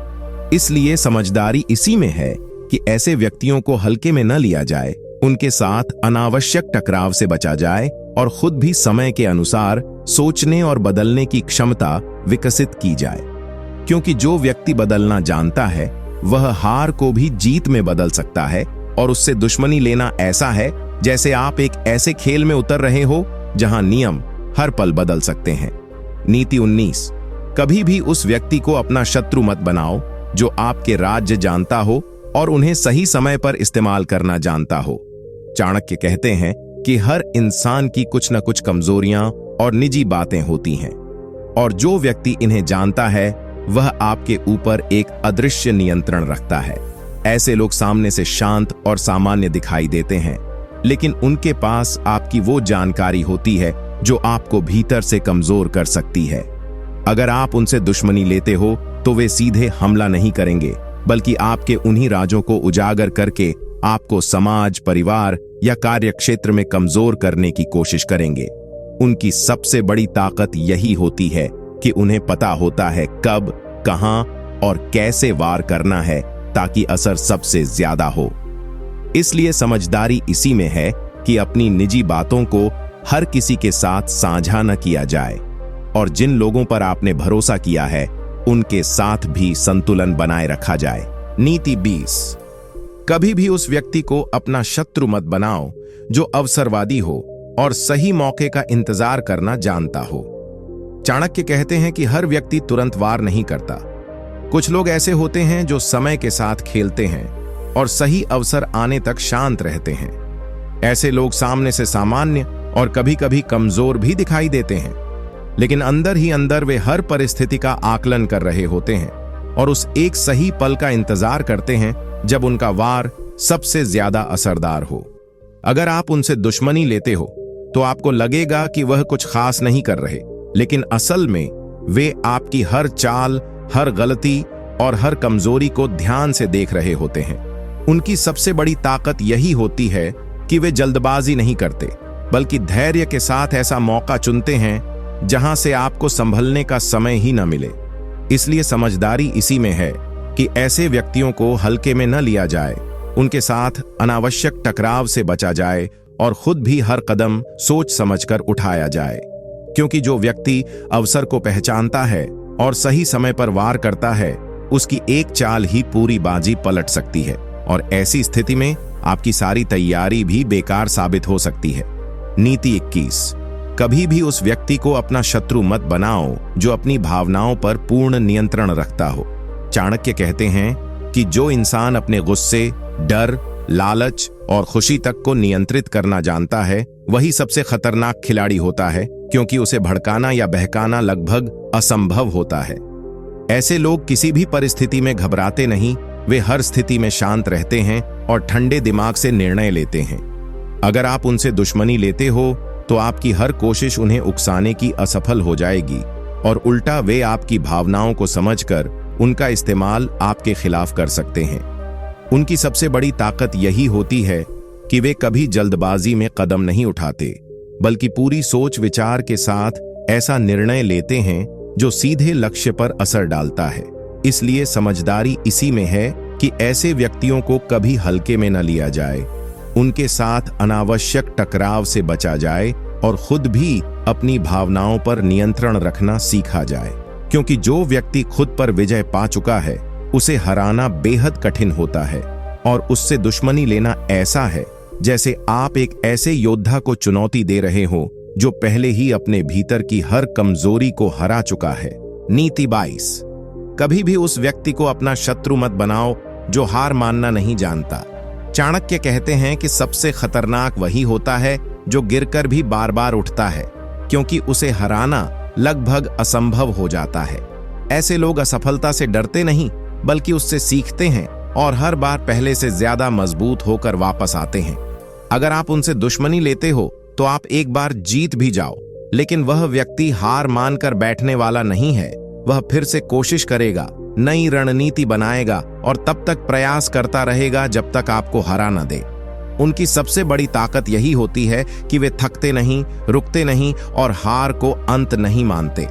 इसलिए समझदारी इसी में है कि ऐसे व्यक्तियों को हल्के में न लिया जाए, उनके साथ अनावश्यक टकराव से बचा जाए और खुद भी समय के अनुसार सोचने और बदलने की क्षमता विकसित की जाए। क्योंकि जो व्यक्ति बदलना जानता है वह हार को भी जीत में बदल सकता है, और उससे दुश्मनी लेना ऐसा है जैसे आप एक ऐसे खेल में उतर रहे हो जहां नियम हर पल बदल सकते हैं। नीति 19। कभी भी उस व्यक्ति को अपना शत्रु मत बनाओ जो आपके राज्य जानता हो और उन्हें सही समय पर इस्तेमाल करना जानता हो। चाणक्य कहते हैं कि हर इंसान की कुछ न कुछ कमजोरियां और निजी बातें होती हैं, और जो व्यक्ति इन्हें जानता है वह आपके ऊपर एक अदृश्य नियंत्रण रखता है। ऐसे लोग सामने से शांत और सामान्य दिखाई देते हैं, लेकिन उनके पास आपकी वो जानकारी होती है जो आपको भीतर से कमजोर कर सकती है। अगर आप उनसे दुश्मनी लेते हो तो वे सीधे हमला नहीं करेंगे, बल्कि आपके उन्हीं राजों को उजागर करके आपको समाज, परिवार या कार्य क्षेत्र में कमजोर करने की कोशिश करेंगे। उनकी सबसे बड़ी ताकत यही होती है कि उन्हें पता होता है कब, कहां और कैसे वार करना है ताकि असर सबसे ज्यादा हो। इसलिए समझदारी इसी में है कि अपनी निजी बातों को हर किसी के साथ साझा न किया जाए, और जिन लोगों पर आपने भरोसा किया है उनके साथ भी संतुलन बनाए रखा जाए। नीति 20। कभी भी उस व्यक्ति को अपना शत्रु मत बनाओ जो अवसरवादी हो और सही मौके का इंतजार करना जानता हो। चाणक्य कहते हैं कि हर व्यक्ति तुरंत वार नहीं करता। कुछ लोग ऐसे होते हैं जो समय के साथ खेलते हैं और सही अवसर आने तक शांत रहते हैं। ऐसे लोग सामने से सामान्य और कभी-कभी कमजोर भी दिखाई देते हैं, लेकिन अंदर ही अंदर वे हर परिस्थिति का आकलन कर रहे होते हैं और उस एक सही पल का इंतजार करते हैं जब उनका वार सबसे ज्यादा असरदार हो। अगर आप उनसे दुश्मनी लेते हो तो आपको लगेगा कि वह कुछ खास नहीं कर रहे, लेकिन असल में वे आपकी हर चाल, हर गलती और हर कमजोरी को ध्यान से देख रहे होते हैं। उनकी सबसे बड़ी ताकत यही होती है कि वे जल्दबाजी नहीं करते, बल्कि धैर्य के साथ ऐसा मौका चुनते हैं जहां से आपको संभलने का समय ही न मिले। इसलिए समझदारी इसी में है कि ऐसे व्यक्तियों को हल्के में न लिया जाए, उनके साथ अनावश्यक टकराव से बचा जाए और खुद भी हर कदम सोच समझकर उठाया जाए। क्योंकि जो व्यक्ति अवसर को पहचानता है और सही समय पर वार करता है, उसकी एक चाल ही पूरी बाजी पलट सकती है, और ऐसी स्थिति में आपकी सारी तैयारी भी बेकार साबित हो सकती है। नीति 21। कभी भी उस व्यक्ति को अपना शत्रु मत बनाओ जो अपनी भावनाओं पर पूर्ण नियंत्रण रखता हो। चाणक्य कहते हैं कि जो इंसान अपने गुस्से, डर लालच और खुशी तक को नियंत्रित करना जानता है, वही सबसे खतरनाक खिलाड़ी होता है, क्योंकि उसे भड़काना या बहकाना लगभग असंभव होता है। ऐसे लोग किसी भी परिस्थिति में घबराते नहीं, वे हर स्थिति में शांत रहते हैं और ठंडे दिमाग से निर्णय लेते हैं। अगर आप उनसे दुश्मनी लेते हो तो आपकी हर कोशिश उन्हें उकसाने की असफल हो जाएगी और उल्टा वे आपकी भावनाओं को समझकर उनका इस्तेमाल आपके खिलाफ कर सकते हैं। उनकी सबसे बड़ी ताकत यही होती है कि वे कभी जल्दबाजी में कदम नहीं उठाते, बल्कि पूरी सोच विचार के साथ ऐसा निर्णय लेते हैं जो सीधे लक्ष्य पर असर डालता है। इसलिए समझदारी इसी में है कि ऐसे व्यक्तियों को कभी हल्के में न लिया जाए, उनके साथ अनावश्यक टकराव से बचा जाए और खुद भी अपनी भावनाओं पर नियंत्रण रखना सीखा जाए, क्योंकि जो व्यक्ति खुद पर विजय पा चुका है उसे हराना बेहद कठिन होता है और उससे दुश्मनी लेना ऐसा है जैसे आप एक ऐसे योद्धा को चुनौती दे रहे हो जो पहले ही अपने भीतर की हर कमजोरी को हरा चुका है। नीति 22। कभी भी उस व्यक्ति को अपना शत्रु मत बनाओ जो हार मानना नहीं जानता। चाणक्य कहते हैं कि सबसे खतरनाक वही होता है जो गिरकर भी बार बार उठता है, क्योंकि उसे हराना लगभग असंभव हो जाता है। ऐसे लोग असफलता से डरते नहीं, बल्कि उससे सीखते हैं और हर बार पहले से ज्यादा मजबूत होकर वापस आते हैं। अगर आप उनसे दुश्मनी लेते हो तो आप एक बार जीत भी जाओ, लेकिन वह व्यक्ति हार मानकर बैठने वाला नहीं है। वह फिर से कोशिश करेगा, नई रणनीति बनाएगा और तब तक प्रयास करता रहेगा जब तक आपको हरा न दे। उनकी सबसे बड़ी ताकत यही होती है कि वे थकते नहीं, रुकते नहीं और हार को अंत नहीं मानते।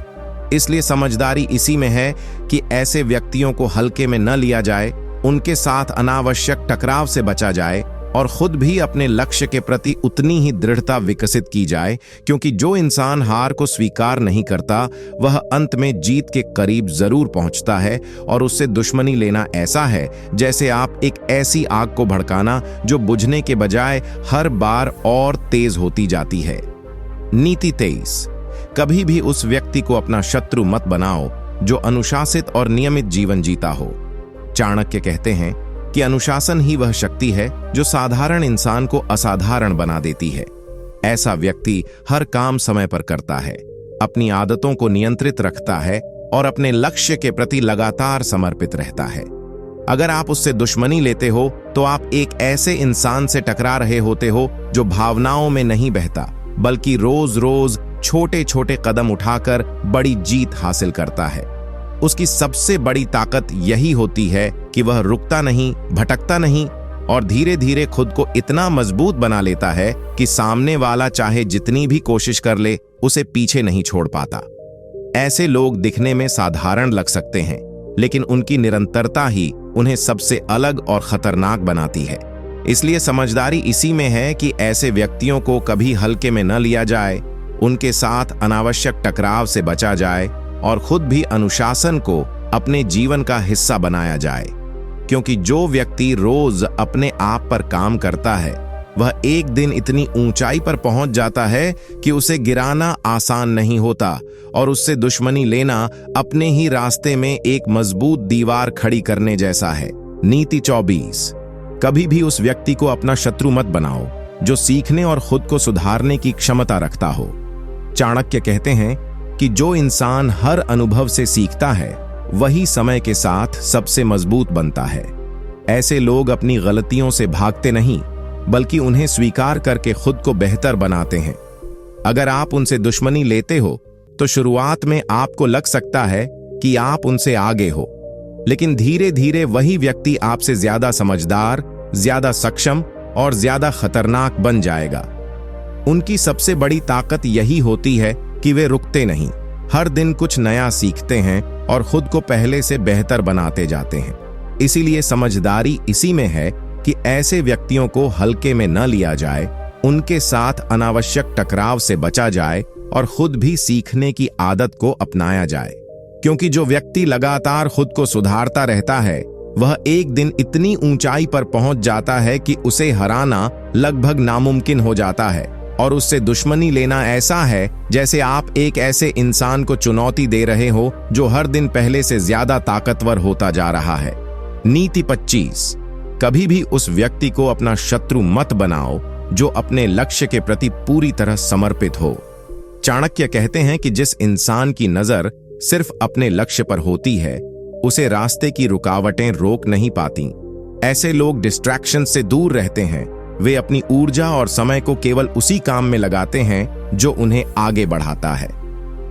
इसलिए समझदारी इसी में है कि ऐसे व्यक्तियों को हल्के में न लिया जाए, उनके साथ अनावश्यक टकराव से बचा जाए और खुद भी अपने लक्ष्य के प्रति उतनी ही दृढ़ता विकसित की जाए, क्योंकि जो इंसान हार को स्वीकार नहीं करता वह अंत में जीत के करीब जरूर पहुंचता है। और उससे दुश्मनी लेना ऐसा है जैसे आप एक ऐसी आग को भड़काना जो बुझने के बजाय हर बार और तेज होती जाती है। नीति 23। कभी भी उस व्यक्ति को अपना शत्रु मत बनाओ जो अनुशासित और नियमित जीवन जीता हो। चाणक्य कहते हैं कि अनुशासन ही वह शक्ति है जो साधारण इंसान को असाधारण बना देती है। ऐसा व्यक्ति हर काम समय पर करता है, अपनी आदतों को नियंत्रित रखता है और अपने लक्ष्य के प्रति लगातार समर्पित रहता है। अगर आप उससे दुश्मनी लेते हो तो आप एक ऐसे इंसान से टकरा रहे होते हो जो भावनाओं में नहीं बहता, बल्कि रोज रोज छोटे छोटे कदम उठाकर बड़ी जीत हासिल करता है। उसकी सबसे बड़ी ताकत यही होती है कि वह रुकता नहीं, भटकता नहीं और धीरे धीरे खुद को इतना मजबूत बना लेता है कि सामने वाला चाहे जितनी भी कोशिश कर ले उसे पीछे नहीं छोड़ पाता। ऐसे लोग दिखने में साधारण लग सकते हैं, लेकिन उनकी निरंतरता ही उन्हें सबसे अलग और खतरनाक बनाती है। इसलिए समझदारी इसी में है कि ऐसे व्यक्तियों को कभी हल्के में न लिया जाए, उनके साथ अनावश्यक टकराव से बचा जाए और खुद भी अनुशासन को अपने जीवन का हिस्सा बनाया जाए, क्योंकि जो व्यक्ति रोज अपने आप पर काम करता है वह एक दिन इतनी ऊंचाई पर पहुंच जाता है कि उसे गिराना आसान नहीं होता और उससे दुश्मनी लेना अपने ही रास्ते में एक मजबूत दीवार खड़ी करने जैसा है। नीति 24। कभी भी उस व्यक्ति को अपना शत्रु मत बनाओ जो सीखने और खुद को सुधारने की क्षमता रखता हो। चाणक्य कहते हैं कि जो इंसान हर अनुभव से सीखता है वही समय के साथ सबसे मजबूत बनता है। ऐसे लोग अपनी गलतियों से भागते नहीं, बल्कि उन्हें स्वीकार करके खुद को बेहतर बनाते हैं। अगर आप उनसे दुश्मनी लेते हो तो शुरुआत में आपको लग सकता है कि आप उनसे आगे हो, लेकिन धीरे धीरे वही व्यक्ति आपसे ज्यादा समझदार, ज्यादा सक्षम और ज्यादा खतरनाक बन जाएगा। उनकी सबसे बड़ी ताकत यही होती है कि वे रुकते नहीं, हर दिन कुछ नया सीखते हैं और खुद को पहले से बेहतर बनाते जाते हैं। इसीलिए समझदारी इसी में है कि ऐसे व्यक्तियों को हल्के में न लिया जाए, उनके साथ अनावश्यक टकराव से बचा जाए और खुद भी सीखने की आदत को अपनाया जाए, क्योंकि जो व्यक्ति लगातार खुद को सुधारता रहता है वह एक दिन इतनी ऊंचाई पर पहुंच जाता है कि उसे हराना लगभग नामुमकिन हो जाता है। और उससे दुश्मनी लेना ऐसा है जैसे आप एक ऐसे इंसान को चुनौती दे रहे हो जो हर दिन पहले से ज्यादा ताकतवर होता जा रहा है। नीति 25। कभी भी उस व्यक्ति को अपना शत्रु मत बनाओ जो अपने लक्ष्य के प्रति पूरी तरह समर्पित हो। चाणक्य कहते हैं कि जिस इंसान की नजर सिर्फ अपने लक्ष्य पर होती है, उसे रास्ते की रुकावटें रोक नहीं पाती। ऐसे लोग डिस्ट्रैक्शन से दूर रहते हैं। वे अपनी ऊर्जा और समय को केवल उसी काम में लगाते हैं जो उन्हें आगे बढ़ाता है।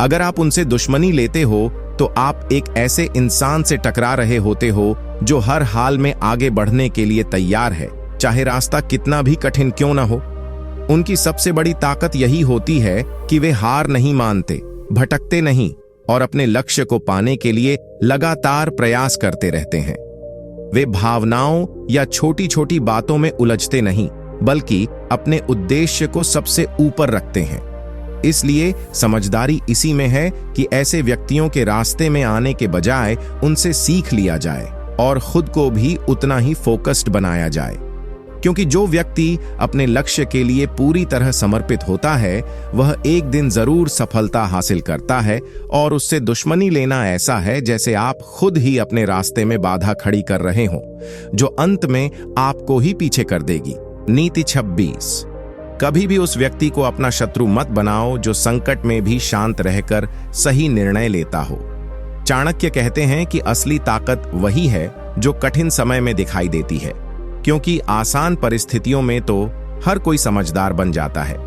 अगर आप उनसे दुश्मनी लेते हो तो आप एक ऐसे इंसान से टकरा रहे होते हो जो हर हाल में आगे बढ़ने के लिए तैयार है, चाहे रास्ता कितना भी कठिन क्यों ना हो। उनकी सबसे बड़ी ताकत यही होती है कि वे हार नहीं मानते, भटकते नहीं और अपने लक्ष्य को पाने के लिए लगातार प्रयास करते रहते हैं। वे भावनाओं या छोटी छोटी बातों में उलझते नहीं, बल्कि अपने उद्देश्य को सबसे ऊपर रखते हैं। इसलिए समझदारी इसी में है कि ऐसे व्यक्तियों के रास्ते में आने के बजाय उनसे सीख लिया जाए और खुद को भी उतना ही फोकस्ड बनाया जाए। क्योंकि जो व्यक्ति अपने लक्ष्य के लिए पूरी तरह समर्पित होता है, वह एक दिन जरूर सफलता हासिल करता है। और उससे दुश्मनी लेना ऐसा है जैसे आप खुद ही अपने रास्ते में बाधा खड़ी कर रहे हो, जो अंत में आपको ही पीछे कर देगी। नीति 26। कभी भी उस व्यक्ति को अपना शत्रु मत बनाओ जो संकट में भी शांत रहकर सही निर्णय लेता हो। चाणक्य कहते हैं कि असली ताकत वही है जो कठिन समय में दिखाई देती है, क्योंकि आसान परिस्थितियों में तो हर कोई समझदार बन जाता है।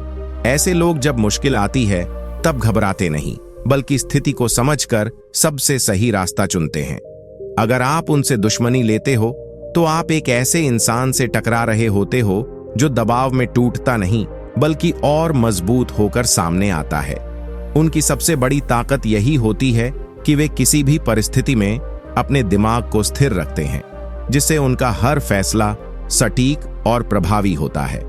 ऐसे लोग जब मुश्किल आती है तब घबराते नहीं, बल्कि स्थिति को समझकर सबसे सही रास्ता चुनते हैं। अगर आप उनसे दुश्मनी लेते हो तो आप एक ऐसे इंसान से टकरा रहे होते हो जो दबाव में टूटता नहीं, बल्कि और मजबूत होकर सामने आता है। उनकी सबसे बड़ी ताकत यही होती है कि वे किसी भी परिस्थिति में अपने दिमाग को स्थिर रखते हैं, जिससे उनका हर फैसला सटीक और प्रभावी होता है।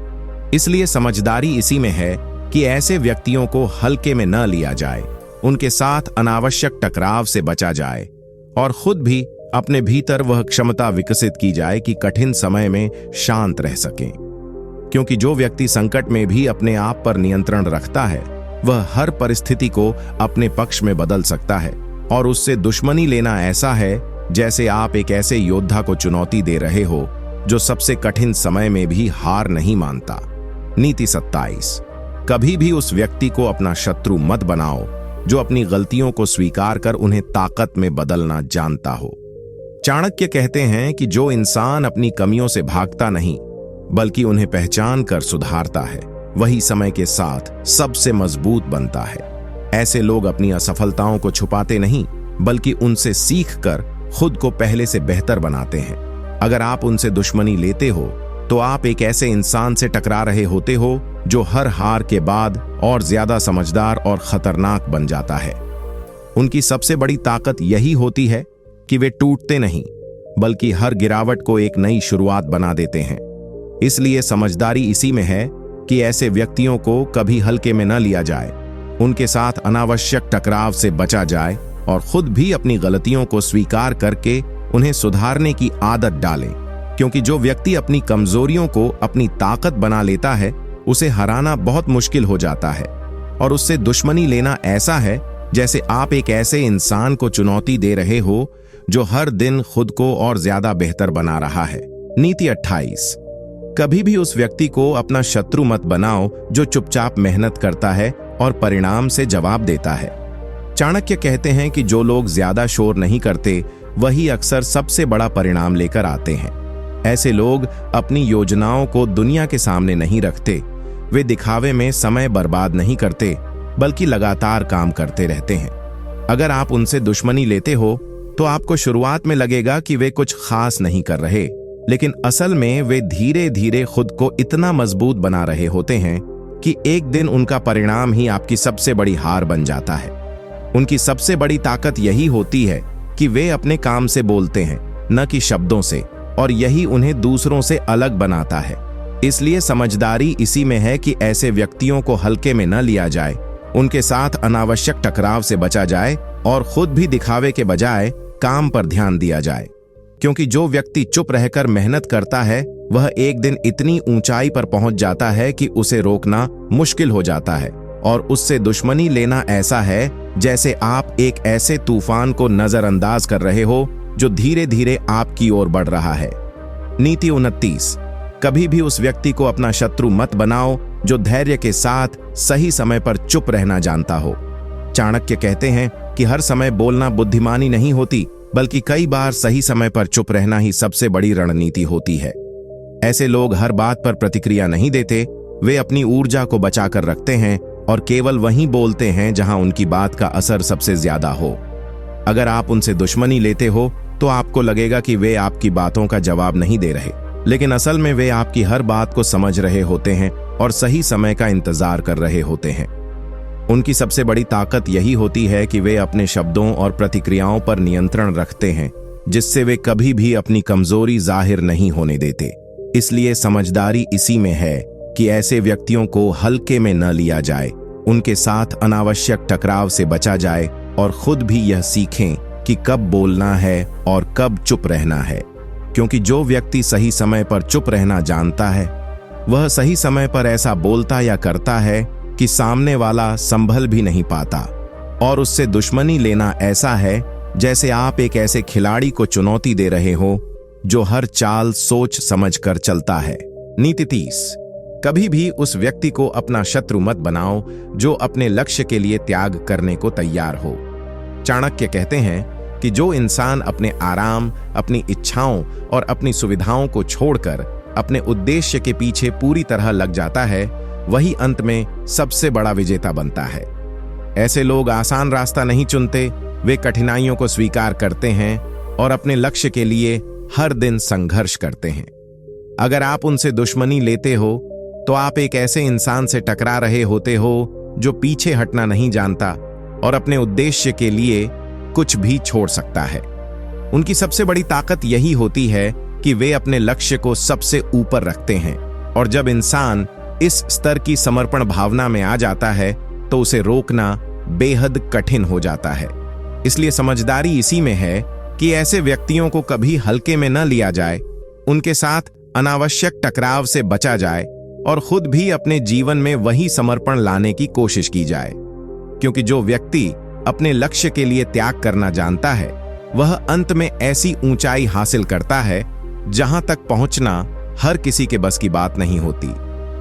इसलिए समझदारी इसी में है कि ऐसे व्यक्तियों को हल्के में न लिया जाए, उनके साथ अनावश्यक टकराव से बचा जाए और खुद भी अपने भीतर वह क्षमता विकसित की जाए कि कठिन समय में शांत रह सकें। क्योंकि जो व्यक्ति संकट में भी अपने आप पर नियंत्रण रखता है, वह हर परिस्थिति को अपने पक्ष में बदल सकता है। और उससे दुश्मनी लेना ऐसा है जैसे आप एक ऐसे योद्धा को चुनौती दे रहे हो जो सबसे कठिन समय में भी हार नहीं मानता। नीति 27। कभी भी उस व्यक्ति को अपना शत्रु मत बनाओ जो अपनी गलतियों को स्वीकार कर उन्हें ताकत में बदलना जानता हो। चाणक्य कहते हैं कि जो इंसान अपनी कमियों से भागता नहीं, बल्कि उन्हें पहचान कर सुधारता है, वही समय के साथ सबसे मजबूत बनता है। ऐसे लोग अपनी असफलताओं को छुपाते नहीं, बल्कि उनसे सीखकर खुद को पहले से बेहतर बनाते हैं। अगर आप उनसे दुश्मनी लेते हो तो आप एक ऐसे इंसान से टकरा रहे होते हो जो हर हार के बाद और ज्यादा समझदार और खतरनाक बन जाता है। उनकी सबसे बड़ी ताकत यही होती है कि वे टूटते नहीं, बल्कि हर गिरावट को एक नई शुरुआत बना देते हैं। इसलिए समझदारी इसी में है कि ऐसे व्यक्तियों को कभी हल्के में न लिया जाए, उनके साथ अनावश्यक टकराव से बचा जाए और खुद भी अपनी गलतियों को स्वीकार करके उन्हें सुधारने की आदत डालें। क्योंकि जो व्यक्ति अपनी कमजोरियों को अपनी ताकत बना लेता है, उसे हराना बहुत मुश्किल हो जाता है। और उससे दुश्मनी लेना ऐसा है जैसे आप एक ऐसे इंसान को चुनौती दे रहे हो जो हर दिन खुद को और ज्यादा बेहतर बना रहा है। नीति 28। कभी भी उस व्यक्ति को अपना शत्रु मत बनाओ जो चुपचाप मेहनत करता है और परिणाम से जवाब देता है। चाणक्य कहते हैं कि जो लोग ज्यादा शोर नहीं करते, वही अक्सर सबसे बड़ा परिणाम लेकर आते हैं। ऐसे लोग अपनी योजनाओं को दुनिया के सामने नहीं रखते, वे दिखावे में समय बर्बाद नहीं करते, बल्कि लगातार काम करते रहते हैं। अगर आप उनसे दुश्मनी लेते हो तो आपको शुरुआत में लगेगा कि वे कुछ खास नहीं कर रहे, लेकिन असल में वे धीरे धीरे खुद को इतना मजबूत बना रहे होते हैं कि एक दिन उनका परिणाम ही आपकी सबसे बड़ी हार बन जाता है। उनकी सबसे बड़ी ताकत यही होती है कि वे अपने काम से बोलते हैं, न कि शब्दों से, और यही उन्हें दूसरों से अलग बनाता है। इसलिए समझदारी इसी में है कि ऐसे व्यक्तियों को हल्के में न लिया जाए, उनके साथ अनावश्यक टकराव से बचा जाए और खुद भी दिखावे के बजाय काम पर ध्यान दिया जाए। क्योंकि जो व्यक्ति चुप रहकर मेहनत करता है, वह एक दिन इतनी ऊंचाई पर पहुंच जाता है कि उसे रोकना मुश्किल हो जाता है। और उससे दुश्मनी लेना ऐसा है जैसे आप एक ऐसे तूफान को नजरअंदाज कर रहे हो जो धीरे धीरे आपकी ओर बढ़ रहा है। नीति 29। कभी भी उस व्यक्ति को अपना शत्रु मत बनाओ जो धैर्य के साथ सही समय पर चुप रहना जानता हो। चाणक्य कहते हैं कि हर समय बोलना बुद्धिमानी नहीं होती, बल्कि कई बार सही समय पर चुप रहना ही सबसे बड़ी रणनीति होती है। ऐसे लोग हर बात पर प्रतिक्रिया नहीं देते, वे अपनी ऊर्जा को बचाकर रखते हैं और केवल वहीं बोलते हैं जहां उनकी बात का असर सबसे ज्यादा हो। अगर आप उनसे दुश्मनी लेते हो तो आपको लगेगा कि वे आपकी बातों का जवाब नहीं दे रहे, लेकिन असल में वे आपकी हर बात को समझ रहे होते हैं और सही समय का इंतजार कर रहे होते हैं। उनकी सबसे बड़ी ताकत यही होती है कि वे अपने शब्दों और प्रतिक्रियाओं पर नियंत्रण रखते हैं, जिससे वे कभी भी अपनी कमजोरी जाहिर नहीं होने देते। इसलिए समझदारी इसी में है कि ऐसे व्यक्तियों को हल्के में न लिया जाए, उनके साथ अनावश्यक टकराव से बचा जाए और खुद भी यह सीखें कि कब बोलना है और कब चुप रहना है। क्योंकि जो व्यक्ति सही समय पर चुप रहना जानता है, वह सही समय पर ऐसा बोलता या करता है कि सामने वाला संभल भी नहीं पाता, और उससे दुश्मनी लेना ऐसा है जैसे आप एक ऐसे खिलाड़ी को चुनौती दे रहे हो जो हर चाल सोच समझ कर चलता है। नीति 30। कभी भी उस व्यक्ति को अपना शत्रु मत बनाओ जो अपने लक्ष्य के लिए त्याग करने को तैयार हो। चाणक्य कहते हैं कि जो इंसान अपने आराम, अपनी इच्छाओं और अपनी सुविधाओं को छोड़कर अपने उद्देश्य के पीछे पूरी तरह लग जाता है, वही अंत में सबसे बड़ा विजेता बनता है। ऐसे लोग आसान रास्ता नहीं चुनते, वे कठिनाइयों को स्वीकार करते हैं और अपने लक्ष्य के लिए हर दिन संघर्ष करते हैं। अगर आप उनसे दुश्मनी लेते हो तो आप एक ऐसे इंसान से टकरा रहे होते हो जो पीछे हटना नहीं जानता और अपने उद्देश्य के लिए कुछ भी छोड़ सकता है। उनकी सबसे बड़ी ताकत यही होती है कि वे अपने लक्ष्य को सबसे ऊपर रखते हैं, और जब इंसान इस स्तर की समर्पण भावना में आ जाता है तो उसे रोकना बेहद कठिन हो जाता है। इसलिए समझदारी इसी में है कि ऐसे व्यक्तियों को कभी हल्के में न लिया जाए, उनके साथ अनावश्यक टकराव से बचा जाए और खुद भी अपने जीवन में वही समर्पण लाने की कोशिश की जाए। क्योंकि जो व्यक्ति अपने लक्ष्य के लिए त्याग करना जानता है, वह अंत में ऐसी ऊंचाई हासिल करता है जहां तक पहुंचना हर किसी के बस की बात नहीं होती,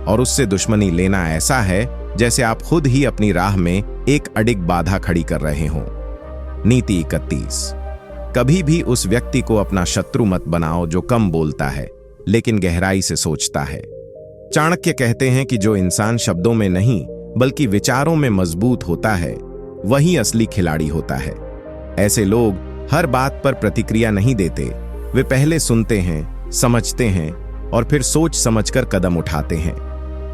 और उससे दुश्मनी लेना ऐसा है जैसे आप खुद ही अपनी राह में एक अडिग बाधा खड़ी कर रहे हों। नीति 31। कभी भी उस व्यक्ति को अपना शत्रु मत बनाओ जो कम बोलता है लेकिन गहराई से सोचता है। चाणक्य कहते हैं कि जो इंसान शब्दों में नहीं बल्कि विचारों में मजबूत होता है, वही असली खिलाड़ी होता है। ऐसे लोग हर बात पर प्रतिक्रिया नहीं देते, वे पहले सुनते हैं, समझते हैं और फिर सोच समझकर कदम उठाते हैं।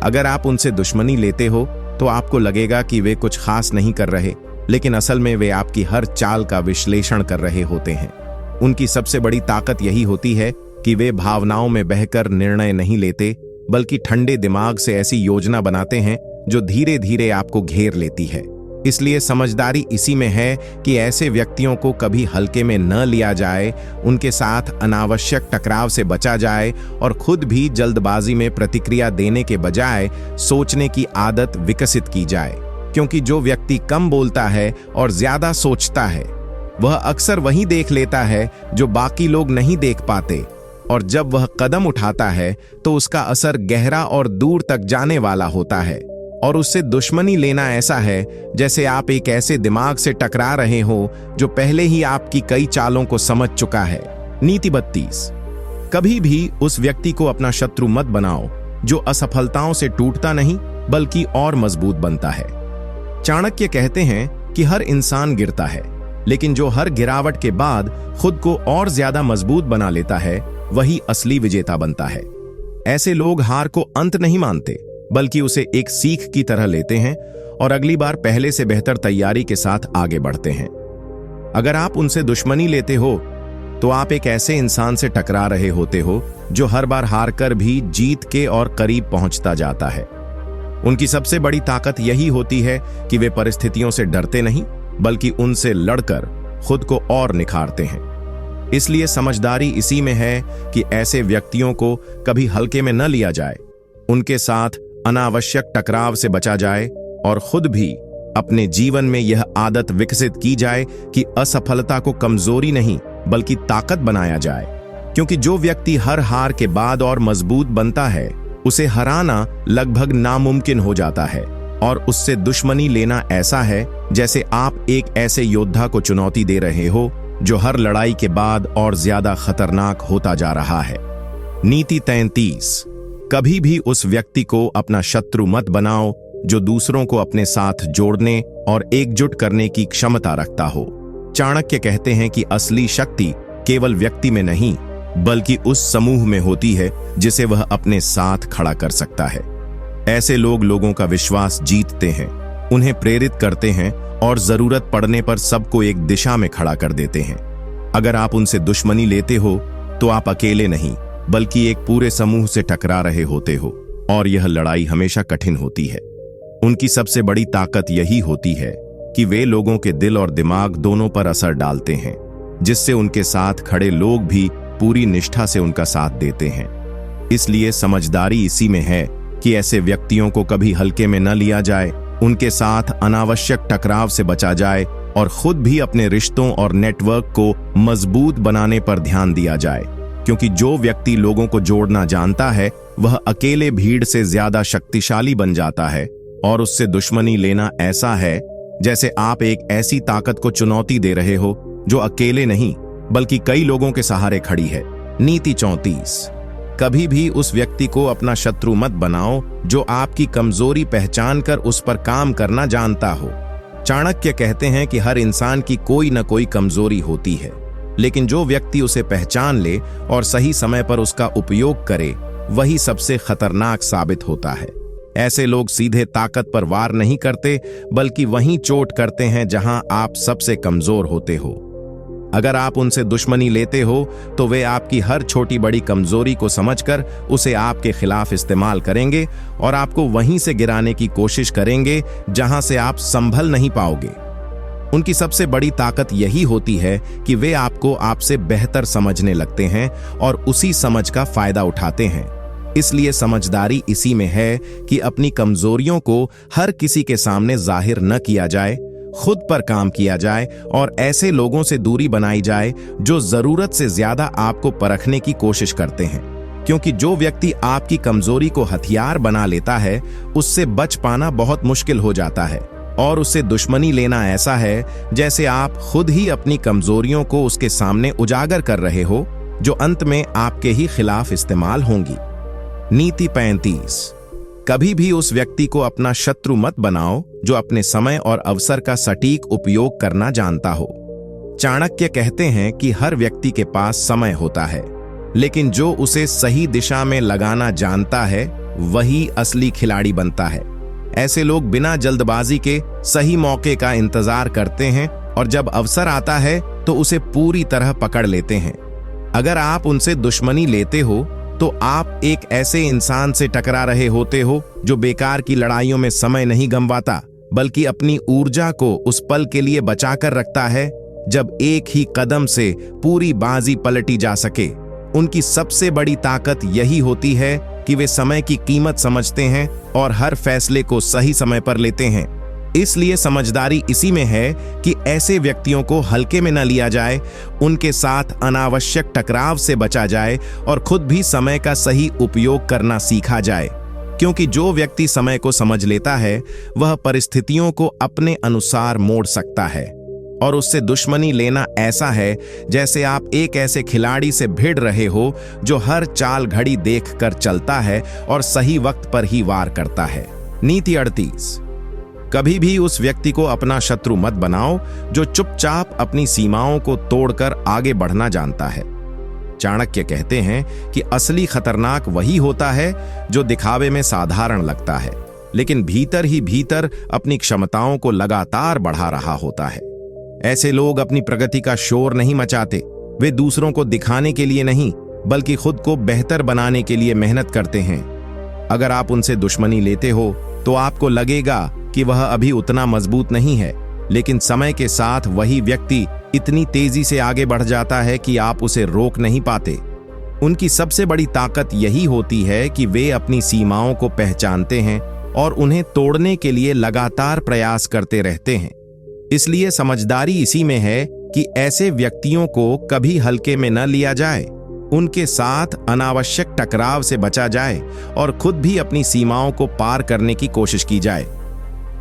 अगर आप उनसे दुश्मनी लेते हो तो आपको लगेगा कि वे कुछ खास नहीं कर रहे, लेकिन असल में वे आपकी हर चाल का विश्लेषण कर रहे होते हैं। उनकी सबसे बड़ी ताकत यही होती है कि वे भावनाओं में बहकर निर्णय नहीं लेते, बल्कि ठंडे दिमाग से ऐसी योजना बनाते हैं जो धीरे धीरे आपको घेर लेती है। इसलिए समझदारी इसी में है कि ऐसे व्यक्तियों को कभी हल्के में न लिया जाए, उनके साथ अनावश्यक टकराव से बचा जाए और खुद भी जल्दबाजी में प्रतिक्रिया देने के बजाय सोचने की आदत विकसित की जाए। क्योंकि जो व्यक्ति कम बोलता है और ज्यादा सोचता है, वह अक्सर वही देख लेता है जो बाकी लोग नहीं देख पाते, और जब वह कदम उठाता है तो उसका असर गहरा और दूर तक जाने वाला होता है। और उससे दुश्मनी लेना ऐसा है जैसे आप एक ऐसे दिमाग से टकरा रहे हो जो पहले ही आपकी कई चालों को समझ चुका है। नीति 32। कभी भी उस व्यक्ति को अपना शत्रु मत बनाओ जो असफलताओं से टूटता नहीं बल्कि और मजबूत बनता है। चाणक्य कहते हैं कि हर इंसान गिरता है, लेकिन जो हर गिरावट के बाद खुद को और ज्यादा मजबूत बना लेता है, वही असली विजेता बनता है। ऐसे लोग हार को अंत नहीं मानते, बल्कि उसे एक सीख की तरह लेते हैं और अगली बार पहले से बेहतर तैयारी के साथ आगे बढ़ते हैं। अगर आप उनसे दुश्मनी लेते हो तो आप एक ऐसे इंसान से टकरा रहे होते हो जो हर बार हार कर भी जीत के और करीब पहुंचता जाता है। उनकी सबसे बड़ी ताकत यही होती है कि वे परिस्थितियों से डरते नहीं, बल्कि उनसे लड़कर खुद को और निखारते हैं। इसलिए समझदारी इसी में है कि ऐसे व्यक्तियों को कभी हल्के में न लिया जाए, उनके साथ अनावश्यक टकराव से बचा जाए और खुद भी अपने जीवन में यह आदत विकसित की जाए कि असफलता को कमजोरी नहीं बल्कि ताकत बनाया जाए। क्योंकि जो व्यक्ति हर हार के बाद और मजबूत बनता है, उसे हराना लगभग नामुमकिन हो जाता है और उससे दुश्मनी लेना ऐसा है जैसे आप एक ऐसे योद्धा को चुनौती दे रहे हो जो हर लड़ाई के बाद और ज्यादा खतरनाक होता जा रहा है। नीति 33। कभी भी उस व्यक्ति को अपना शत्रु मत बनाओ जो दूसरों को अपने साथ जोड़ने और एकजुट करने की क्षमता रखता हो। चाणक्य कहते हैं कि असली शक्ति केवल व्यक्ति में नहीं बल्कि उस समूह में होती है जिसे वह अपने साथ खड़ा कर सकता है। ऐसे लोग लोगों का विश्वास जीतते हैं, उन्हें प्रेरित करते हैं और जरूरत पड़ने पर सबको एक दिशा में खड़ा कर देते हैं। अगर आप उनसे दुश्मनी लेते हो तो आप अकेले नहीं बल्कि एक पूरे समूह से टकरा रहे होते हो और यह लड़ाई हमेशा कठिन होती है। उनकी सबसे बड़ी ताकत यही होती है कि वे लोगों के दिल और दिमाग दोनों पर असर डालते हैं, जिससे उनके साथ खड़े लोग भी पूरी निष्ठा से उनका साथ देते हैं। इसलिए समझदारी इसी में है कि ऐसे व्यक्तियों को कभी हल्के में न लिया जाए, उनके साथ अनावश्यक टकराव से बचा जाए और खुद भी अपने रिश्तों और नेटवर्क को मजबूत बनाने पर ध्यान दिया जाए, क्योंकि जो व्यक्ति लोगों को जोड़ना जानता है वह अकेले भीड़ से ज्यादा शक्तिशाली बन जाता है और उससे दुश्मनी लेना ऐसा है जैसे आप एक ऐसी ताकत को चुनौती दे रहे हो जो अकेले नहीं बल्कि कई लोगों के सहारे खड़ी है। नीति 34। कभी भी उस व्यक्ति को अपना शत्रु मत बनाओ जो आपकी कमजोरी पहचान कर उस पर काम करना जानता हो। चाणक्य कहते हैं कि हर इंसान की कोई न कोई कमजोरी होती है, लेकिन जो व्यक्ति उसे पहचान ले और सही समय पर उसका उपयोग करे वही सबसे खतरनाक साबित होता है। ऐसे लोग सीधे ताकत पर वार नहीं करते बल्कि वहीं चोट करते हैं जहां आप सबसे कमजोर होते हो। अगर आप उनसे दुश्मनी लेते हो तो वे आपकी हर छोटी बड़ी कमजोरी को समझकर उसे आपके खिलाफ इस्तेमाल करेंगे और आपको वहीं से गिराने की कोशिश करेंगे जहां से आप संभल नहीं पाओगे। उनकी सबसे बड़ी ताकत यही होती है कि वे आपको आपसे बेहतर समझने लगते हैं और उसी समझ का फायदा उठाते हैं। इसलिए समझदारी इसी में है कि अपनी कमजोरियों को हर किसी के सामने जाहिर न किया जाए, खुद पर काम किया जाए और ऐसे लोगों से दूरी बनाई जाए जो जरूरत से ज्यादा आपको परखने की कोशिश करते हैं, क्योंकि जो व्यक्ति आपकी कमजोरी को हथियार बना लेता है उससे बच पाना बहुत मुश्किल हो जाता है और उससे दुश्मनी लेना ऐसा है जैसे आप खुद ही अपनी कमजोरियों को उसके सामने उजागर कर रहे हो जो अंत में आपके ही खिलाफ इस्तेमाल होंगी। नीति 35। कभी भी उस व्यक्ति को अपना शत्रु मत बनाओ जो अपने समय और अवसर का सटीक उपयोग करना जानता हो। चाणक्य कहते हैं कि हर व्यक्ति के पास समय होता है, लेकिन जो उसे सही दिशा में लगाना जानता है वही असली खिलाड़ी बनता है। ऐसे लोग बिना जल्दबाजी के सही मौके का इंतजार करते हैं और जब अवसर आता है तो उसे पूरी तरह पकड़ लेते हैं। अगर आप उनसे दुश्मनी लेते हो तो आप एक ऐसे इंसान से टकरा रहे होते हो जो बेकार की लड़ाइयों में समय नहीं गंवाता बल्कि अपनी ऊर्जा को उस पल के लिए बचाकर रखता है जब एक ही कदम से पूरी बाजी पलटी जा सके। उनकी सबसे बड़ी ताकत यही होती है कि वे समय की कीमत समझते हैं और हर फैसले को सही समय पर लेते हैं। इसलिए समझदारी इसी में है कि ऐसे व्यक्तियों को हल्के में न लिया जाए, उनके साथ अनावश्यक टकराव से बचा जाए और खुद भी समय का सही उपयोग करना सीखा जाए, क्योंकि जो व्यक्ति समय को समझ लेता है वह परिस्थितियों को अपने अनुसार मोड़ सकता है और उससे दुश्मनी लेना ऐसा है जैसे आप एक ऐसे खिलाड़ी से भिड़ रहे हो जो हर चाल घड़ी देखकर चलता है और सही वक्त पर ही वार करता है। नीति 38। कभी भी उस व्यक्ति को अपना शत्रु मत बनाओ जो चुपचाप अपनी सीमाओं को तोड़कर आगे बढ़ना जानता है। चाणक्य कहते हैं कि असली खतरनाक वही होता है जो दिखावे में साधारण लगता है, लेकिन भीतर ही भीतर अपनी क्षमताओं को लगातार बढ़ा रहा होता है। ऐसे लोग अपनी प्रगति का शोर नहीं मचाते, वे दूसरों को दिखाने के लिए नहीं बल्कि खुद को बेहतर बनाने के लिए मेहनत करते हैं। अगर आप उनसे दुश्मनी लेते हो तो आपको लगेगा कि वह अभी उतना मजबूत नहीं है, लेकिन समय के साथ वही व्यक्ति इतनी तेजी से आगे बढ़ जाता है कि आप उसे रोक नहीं पाते। उनकी सबसे बड़ी ताकत यही होती है कि वे अपनी सीमाओं को पहचानते हैं और उन्हें तोड़ने के लिए लगातार प्रयास करते रहते हैं। इसलिए समझदारी इसी में है कि ऐसे व्यक्तियों को कभी हल्के में न लिया जाए, उनके साथ अनावश्यक टकराव से बचा जाए और खुद भी अपनी सीमाओं को पार करने की कोशिश की जाए।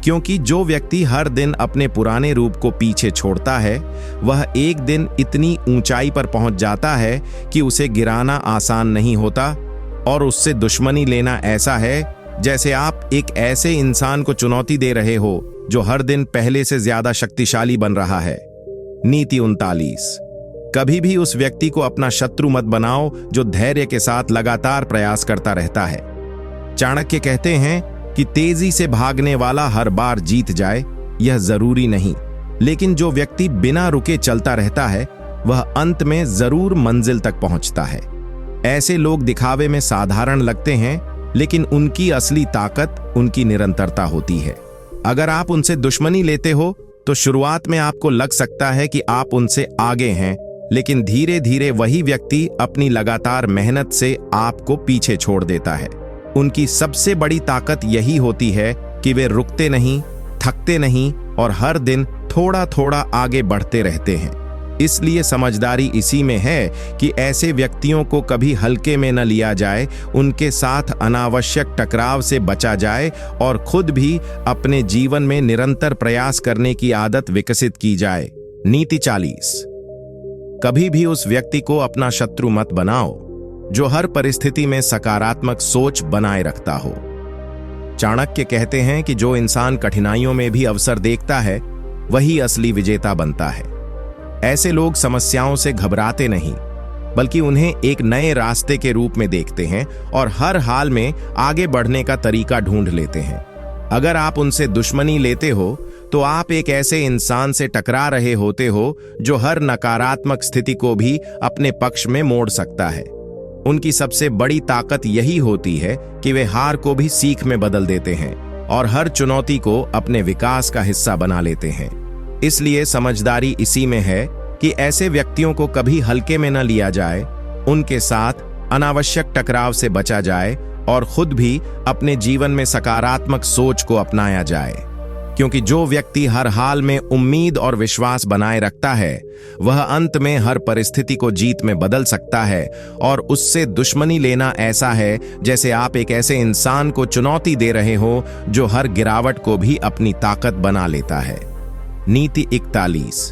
क्योंकि जो व्यक्ति हर दिन अपने पुराने रूप को पीछे छोड़ता है, वह एक दिन इतनी ऊंचाई पर पहुंच जाता है कि उसे गिराना आसान नहीं होता, और उससे दुश्मनी लेना ऐसा है जैसे आप एक ऐसे इंसान को चुनौती दे रहे हो जो हर दिन पहले से ज्यादा शक्तिशाली बन रहा है। नीति 39। कभी भी उस व्यक्ति को अपना शत्रु मत बनाओ जो धैर्य के साथ लगातार प्रयास करता रहता है। चाणक्य कहते हैं कि तेजी से भागने वाला हर बार जीत जाए, यह जरूरी नहीं, लेकिन जो व्यक्ति बिना रुके चलता रहता है वह अंत में जरूर मंजिल तक पहुंचता है। ऐसे लोग दिखावे में साधारण लगते हैं, लेकिन उनकी असली ताकत उनकी निरंतरता होती है। अगर आप उनसे दुश्मनी लेते हो तो शुरुआत में आपको लग सकता है कि आप उनसे आगे हैं, लेकिन धीरे धीरे वही व्यक्ति अपनी लगातार मेहनत से आपको पीछे छोड़ देता है। उनकी सबसे बड़ी ताकत यही होती है कि वे रुकते नहीं, थकते नहीं और हर दिन थोड़ा थोड़ा आगे बढ़ते रहते हैं। इसलिए समझदारी इसी में है कि ऐसे व्यक्तियों को कभी हल्के में न लिया जाए, उनके साथ अनावश्यक टकराव से बचा जाए और खुद भी अपने जीवन में निरंतर प्रयास करने की आदत विकसित की जाए। नीति 40। कभी भी उस व्यक्ति को अपना शत्रु मत बनाओ जो हर परिस्थिति में सकारात्मक सोच बनाए रखता हो। चाणक्य कहते हैं कि जो इंसान कठिनाइयों में भी अवसर देखता है वही असली विजेता बनता है। ऐसे लोग समस्याओं से घबराते नहीं, बल्कि उन्हें एक नए रास्ते के रूप में देखते हैं और हर हाल में आगे बढ़ने का तरीका ढूंढ लेते हैं। अगर आप उनसे दुश्मनी लेते हो तो आप एक ऐसे इंसान से टकरा रहे होते हो जो हर नकारात्मक स्थिति को भी अपने पक्ष में मोड़ सकता है। उनकी सबसे बड़ी ताकत यही होती है कि वे हार को भी सीख में बदल देते हैं और हर चुनौती को अपने विकास का हिस्सा बना लेते हैं। इसलिए समझदारी इसी में है कि ऐसे व्यक्तियों को कभी हल्के में न लिया जाए, उनके साथ अनावश्यक टकराव से बचा जाए और खुद भी अपने जीवन में सकारात्मक सोच को अपनाया जाए। क्योंकि जो व्यक्ति हर हाल में उम्मीद और विश्वास बनाए रखता है, वह अंत में हर परिस्थिति को जीत में बदल सकता है, और उससे दुश्मनी लेना ऐसा है जैसे आप एक ऐसे इंसान को चुनौती दे रहे हो जो हर गिरावट को भी अपनी ताकत बना लेता है। नीति 41।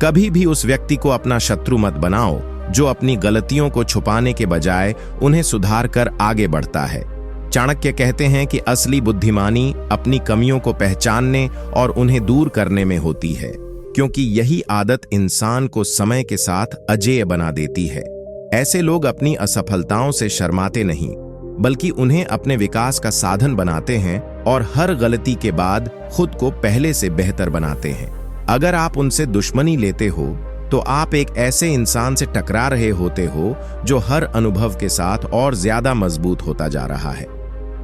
कभी भी उस व्यक्ति को अपना शत्रु मत बनाओ जो अपनी गलतियों को छुपाने के बजाय उन्हें सुधार कर आगे बढ़ता है। चाणक्य कहते हैं कि असली बुद्धिमानी अपनी कमियों को पहचानने और उन्हें दूर करने में होती है, क्योंकि यही आदत इंसान को समय के साथ अजेय बना देती है। ऐसे लोग अपनी असफलताओं से शर्माते नहीं, बल्कि उन्हें अपने विकास का साधन बनाते हैं और हर गलती के बाद खुद को पहले से बेहतर बनाते हैं। अगर आप उनसे दुश्मनी लेते हो तो आप एक ऐसे इंसान से टकरा रहे होते हो जो हर अनुभव के साथ और ज्यादा मजबूत होता जा रहा है।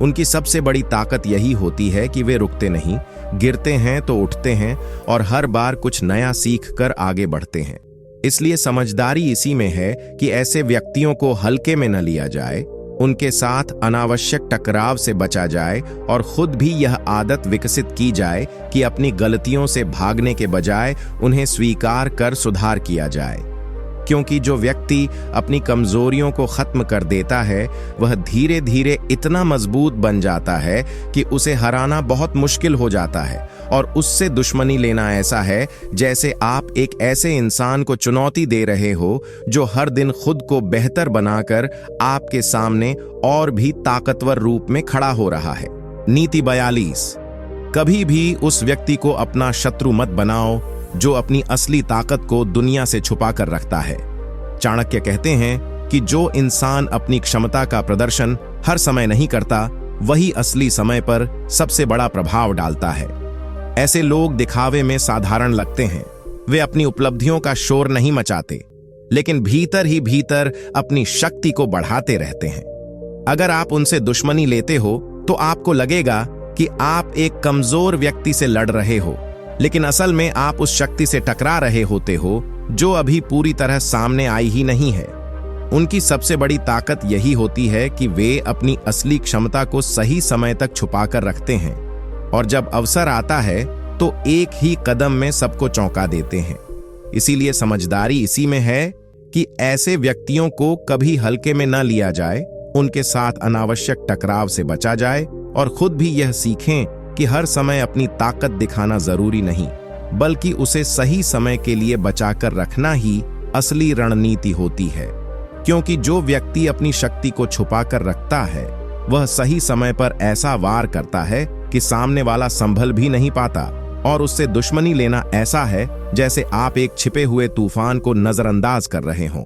उनकी सबसे बड़ी ताकत यही होती है कि वे रुकते नहीं, गिरते हैं तो उठते हैं और हर बार कुछ नया सीख कर आगे बढ़ते हैं। इसलिए समझदारी इसी में है कि ऐसे व्यक्तियों को हल्के में न लिया जाए, उनके साथ अनावश्यक टकराव से बचा जाए और खुद भी यह आदत विकसित की जाए कि अपनी गलतियों से भागने के बजाय उन्हें स्वीकार कर सुधार किया जाए। क्योंकि जो व्यक्ति अपनी कमजोरियों को खत्म कर देता है, वह धीरे धीरे इतना मजबूत बन जाता है कि उसे हराना बहुत मुश्किल हो जाता है, और उससे दुश्मनी लेना ऐसा है जैसे आप एक ऐसे इंसान को चुनौती दे रहे हो जो हर दिन खुद को बेहतर बनाकर आपके सामने और भी ताकतवर रूप में खड़ा हो रहा है। नीति 42। कभी भी उस व्यक्ति को अपना शत्रु मत बनाओ जो अपनी असली ताकत को दुनिया से छुपा कर रखता है। चाणक्य कहते हैं कि जो इंसान अपनी क्षमता का प्रदर्शन हर समय नहीं करता, वही असली समय पर सबसे बड़ा प्रभाव डालता है। ऐसे लोग दिखावे में साधारण लगते हैं, वे अपनी उपलब्धियों का शोर नहीं मचाते, लेकिन भीतर ही भीतर अपनी शक्ति को बढ़ाते रहते हैं। अगर आप उनसे दुश्मनी लेते हो तो आपको लगेगा कि आप एक कमजोर व्यक्ति से लड़ रहे हो, लेकिन असल में आप उस शक्ति से टकरा रहे होते हो जो अभी पूरी तरह सामने आई ही नहीं है। उनकी सबसे बड़ी ताकत यही होती है कि वे अपनी असली क्षमता को सही समय तक छुपा कर रखते हैं, और जब अवसर आता है तो एक ही कदम में सबको चौंका देते हैं। इसीलिए समझदारी इसी में है कि ऐसे व्यक्तियों को कभी हल्के में न लिया जाए, उनके साथ अनावश्यक टकराव से बचा जाए और खुद भी यह सीखें कि हर समय अपनी ताकत दिखाना जरूरी नहीं, बल्कि उसे सही समय के लिए बचाकर रखना ही असली रणनीति होती है। क्योंकि जो व्यक्ति अपनी शक्ति को छुपाकर रखता है, वह सही समय पर ऐसा वार करता है कि सामने वाला संभल भी नहीं पाता, और उससे दुश्मनी लेना ऐसा है जैसे आप एक छिपे हुए तूफान को नजरअंदाज कर रहे हों।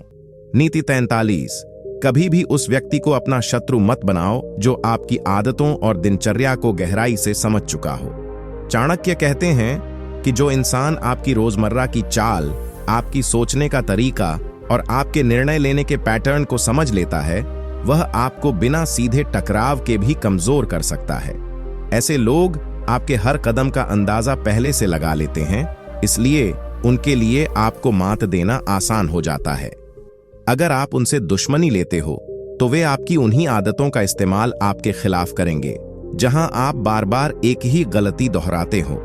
नीति 43। कभी भी उस व्यक्ति को अपना शत्रु मत बनाओ जो आपकी आदतों और दिनचर्या को गहराई से समझ चुका हो। चाणक्य कहते हैं कि जो इंसान आपकी रोजमर्रा की चाल, आपकी सोचने का तरीका और आपके निर्णय लेने के पैटर्न को समझ लेता है, वह आपको बिना सीधे टकराव के भी कमजोर कर सकता है। ऐसे लोग आपके हर कदम का अंदाजा पहले से लगा लेते हैं, इसलिए उनके लिए आपको मात देना आसान हो जाता है। अगर आप उनसे दुश्मनी लेते हो तो वे आपकी उन्हीं आदतों का इस्तेमाल आपके खिलाफ करेंगे जहां आप बार बार एक ही गलती दोहराते हो।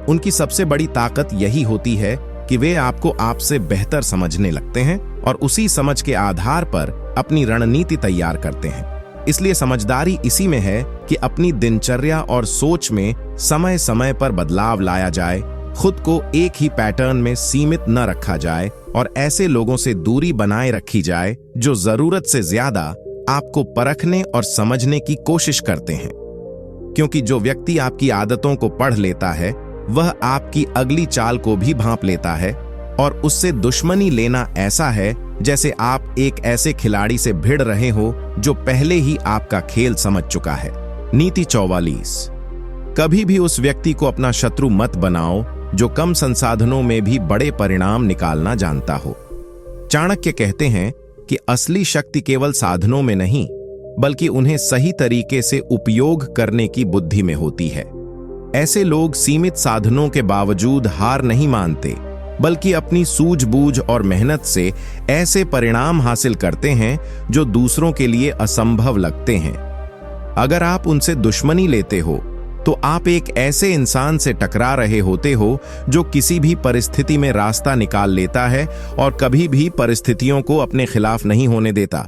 उनकी सबसे बड़ी ताकत यही होती है कि वे आपको आपसे बेहतर समझने लगते हैं और उसी समझ के आधार पर अपनी रणनीति तैयार करते हैं। इसलिए समझदारी इसी में है कि अपनी दिनचर्या और सोच में समय समय पर बदलाव लाया जाए, खुद को एक ही पैटर्न में सीमित न रखा जाए और ऐसे लोगों से दूरी बनाए रखी जाए जो जरूरत से ज्यादा आपको परखने और समझने की कोशिश करते हैं। क्योंकि जो व्यक्ति आपकी आदतों को पढ़ लेता है, वह आपकी अगली चाल को भी भांप लेता है, और उससे दुश्मनी लेना ऐसा है जैसे आप एक ऐसे खिलाड़ी से भिड़ रहे हो जो पहले ही आपका खेल समझ चुका है। नीति 44। कभी भी उस व्यक्ति को अपना शत्रु मत बनाओ जो कम संसाधनों में भी बड़े परिणाम निकालना जानता हो। चाणक्य कहते हैं कि असली शक्ति केवल साधनों में नहीं, बल्कि उन्हें सही तरीके से उपयोग करने की बुद्धि में होती है। ऐसे लोग सीमित साधनों के बावजूद हार नहीं मानते, बल्कि अपनी सूझबूझ और मेहनत से ऐसे परिणाम हासिल करते हैं जो दूसरों के लिए असंभव लगते हैं। अगर आप उनसे दुश्मनी लेते हो तो आप एक ऐसे इंसान से टकरा रहे होते हो जो किसी भी परिस्थिति में रास्ता निकाल लेता है और कभी भी परिस्थितियों को अपने खिलाफ नहीं होने देता।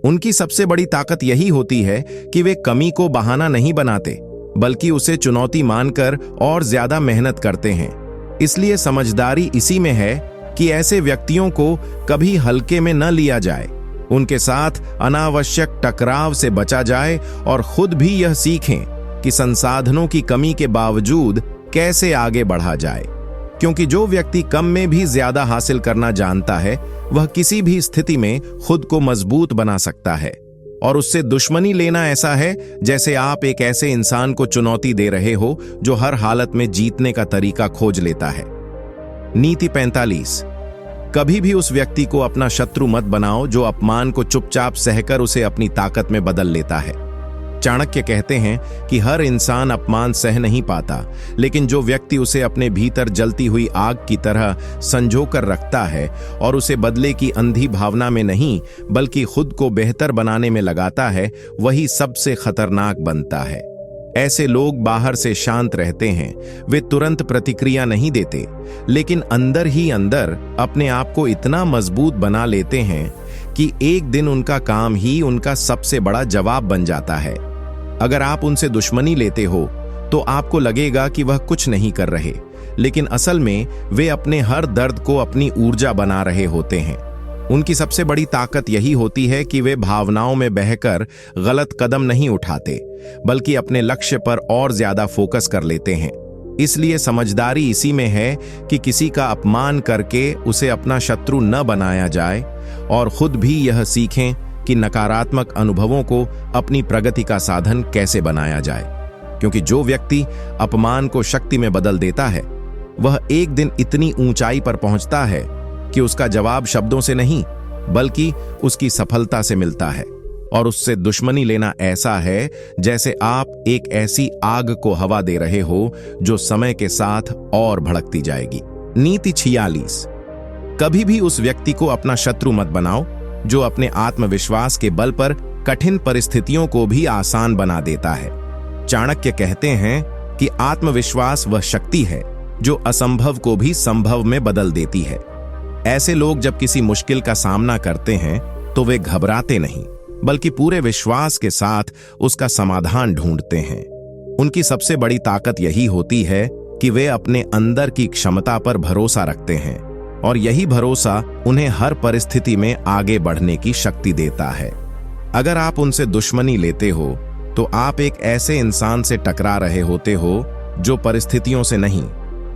उनकी सबसे बड़ी ताकत यही होती है कि वे कमी को बहाना नहीं बनाते, बल्कि उसे चुनौती मानकर और ज्यादा मेहनत करते हैं। इसलिए समझदारी इसी में है कि ऐसे व्यक्तियों को कभी हल्के में न लिया जाए, उनके साथ अनावश्यक टकराव से बचा जाए और खुद भी यह सीखें कि संसाधनों की कमी के बावजूद कैसे आगे बढ़ा जाए। क्योंकि जो व्यक्ति कम में भी ज्यादा हासिल करना जानता है, वह किसी भी स्थिति में खुद को मजबूत बना सकता है। और उससे दुश्मनी लेना ऐसा है जैसे आप एक ऐसे इंसान को चुनौती दे रहे हो जो हर हालत में जीतने का तरीका खोज लेता है। नीति 45। कभी भी उस व्यक्ति को अपना शत्रु मत बनाओ जो अपमान को चुपचाप सहकर उसे अपनी ताकत में बदल लेता है। चाणक्य कहते हैं कि हर इंसान अपमान सह नहीं पाता, लेकिन जो व्यक्ति उसे अपने भीतर जलती हुई आग की तरह संजोकर रखता है और उसे बदले की अंधी भावना में नहीं बल्कि खुद को बेहतर बनाने में लगाता है, वही सबसे खतरनाक बनता है। ऐसे लोग बाहर से शांत रहते हैं, वे तुरंत प्रतिक्रिया नहीं देते, लेकिन अंदर ही अंदर अपने आप को इतना मजबूत बना लेते हैं कि एक दिन उनका काम ही उनका सबसे बड़ा जवाब बन जाता है। अगर आप उनसे दुश्मनी लेते हो तो आपको लगेगा कि वह कुछ नहीं कर रहे, लेकिन असल में वे अपने हर दर्द को अपनी ऊर्जा बना रहे होते हैं। उनकी सबसे बड़ी ताकत यही होती है कि वे भावनाओं में बहकर गलत कदम नहीं उठाते, बल्कि अपने लक्ष्य पर और ज्यादा फोकस कर लेते हैं। इसलिए समझदारी इसी में है कि किसी का अपमान करके उसे अपना शत्रु न बनाया जाए और खुद भी यह सीखें कि नकारात्मक अनुभवों को अपनी प्रगति का साधन कैसे बनाया जाए। क्योंकि जो व्यक्ति अपमान को शक्ति में बदल देता है, वह एक दिन इतनी ऊंचाई पर पहुंचता है कि उसका जवाब शब्दों से नहीं बल्कि उसकी सफलता से मिलता है। और उससे दुश्मनी लेना ऐसा है जैसे आप एक ऐसी आग को हवा दे रहे हो जो समय के साथ और भड़कती जाएगी। नीति 46। कभी भी उस व्यक्ति को अपना शत्रु मत बनाओ जो अपने आत्मविश्वास के बल पर कठिन परिस्थितियों को भी आसान बना देता है। चाणक्य कहते हैं कि आत्मविश्वास वह शक्ति है जो असंभव को भी संभव में बदल देती है। ऐसे लोग जब किसी मुश्किल का सामना करते हैं तो वे घबराते नहीं, बल्कि पूरे विश्वास के साथ उसका समाधान ढूंढते हैं। उनकी सबसे बड़ी ताकत यही होती है कि वे अपने अंदर की क्षमता पर भरोसा रखते हैं, और यही भरोसा उन्हें हर परिस्थिति में आगे बढ़ने की शक्ति देता है। अगर आप उनसे दुश्मनी लेते हो तो आप एक ऐसे इंसान से टकरा रहे होते हो जो परिस्थितियों से नहीं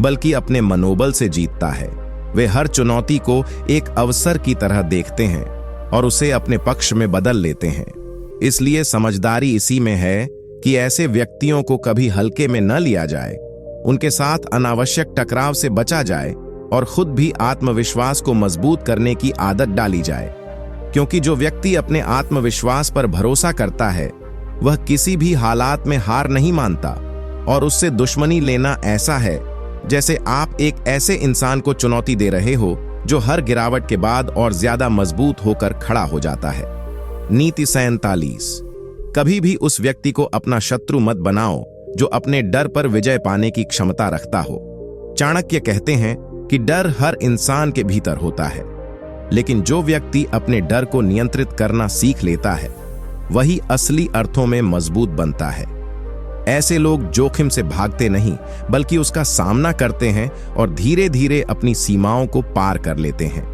बल्कि अपने मनोबल से जीतता है। वे हर चुनौती को एक अवसर की तरह देखते हैं और उसे अपने पक्ष में बदल लेते हैं। इसलिए समझदारी इसी में है कि ऐसे व्यक्तियों को कभी हल्के में न लिया जाए, उनके साथ अनावश्यक टकराव से बचा जाए और खुद भी आत्मविश्वास को मजबूत करने की आदत डाली जाए। क्योंकि जो व्यक्ति अपने आत्मविश्वास पर भरोसा करता है वह किसी भी हालात में हार नहीं मानता, और उससे दुश्मनी लेना ऐसा है जैसे आप एक ऐसे इंसान को चुनौती दे रहे हो जो हर गिरावट के बाद और ज्यादा मजबूत होकर खड़ा हो जाता है। नीति 47। कभी भी उस व्यक्ति को अपना शत्रु मत बनाओ जो अपने डर पर विजय पाने की क्षमता रखता हो। चाणक्य कहते हैं कि डर हर इंसान के भीतर होता है, लेकिन जो व्यक्ति अपने डर को नियंत्रित करना सीख लेता है वही असली अर्थों में मजबूत बनता है। ऐसे लोग जोखिम से भागते नहीं बल्कि उसका सामना करते हैं और धीरे धीरे अपनी सीमाओं को पार कर लेते हैं।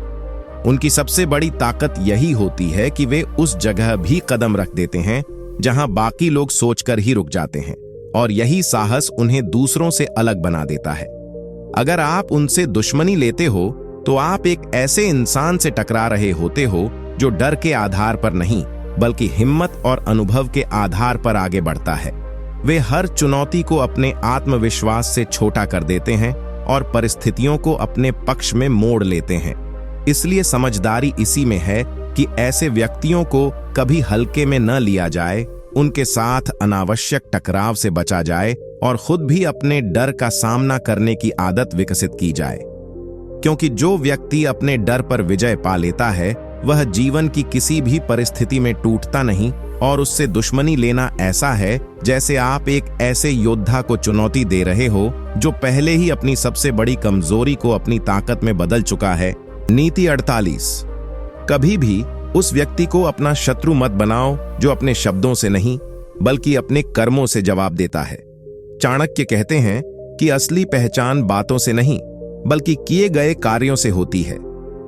उनकी सबसे बड़ी ताकत यही होती है कि वे उस जगह भी कदम रख देते हैं जहां बाकी लोग सोचकर ही रुक जाते हैं, और यही साहस उन्हें दूसरों से अलग बना देता है। अगर आप उनसे दुश्मनी लेते हो तो आप एक ऐसे इंसान से टकरा रहे होते हो जो डर के आधार पर नहीं बल्कि हिम्मत और अनुभव के आधार पर आगे बढ़ता है। वे हर चुनौती को अपने आत्मविश्वास से छोटा कर देते हैं और परिस्थितियों को अपने पक्ष में मोड़ लेते हैं। इसलिए समझदारी इसी में है कि ऐसे व्यक्तियों को कभी हल्के में न लिया जाए, उनके साथ अनावश्यक टकराव से बचा जाए और खुद भी अपने डर का सामना करने की आदत विकसित की जाए। क्योंकि जो व्यक्ति अपने डर पर विजय पा लेता है वह जीवन की किसी भी परिस्थिति में टूटता नहीं, और उससे दुश्मनी लेना ऐसा है जैसे आप एक ऐसे योद्धा को चुनौती दे रहे हो जो पहले ही अपनी सबसे बड़ी कमजोरी को अपनी ताकत में बदल चुका है। नीति 48। कभी भी उस व्यक्ति को अपना शत्रु मत बनाओ जो अपने शब्दों से नहीं बल्कि अपने कर्मों से जवाब देता है। चाणक्य कहते हैं कि असली पहचान बातों से नहीं बल्कि किए गए कार्यों से होती है।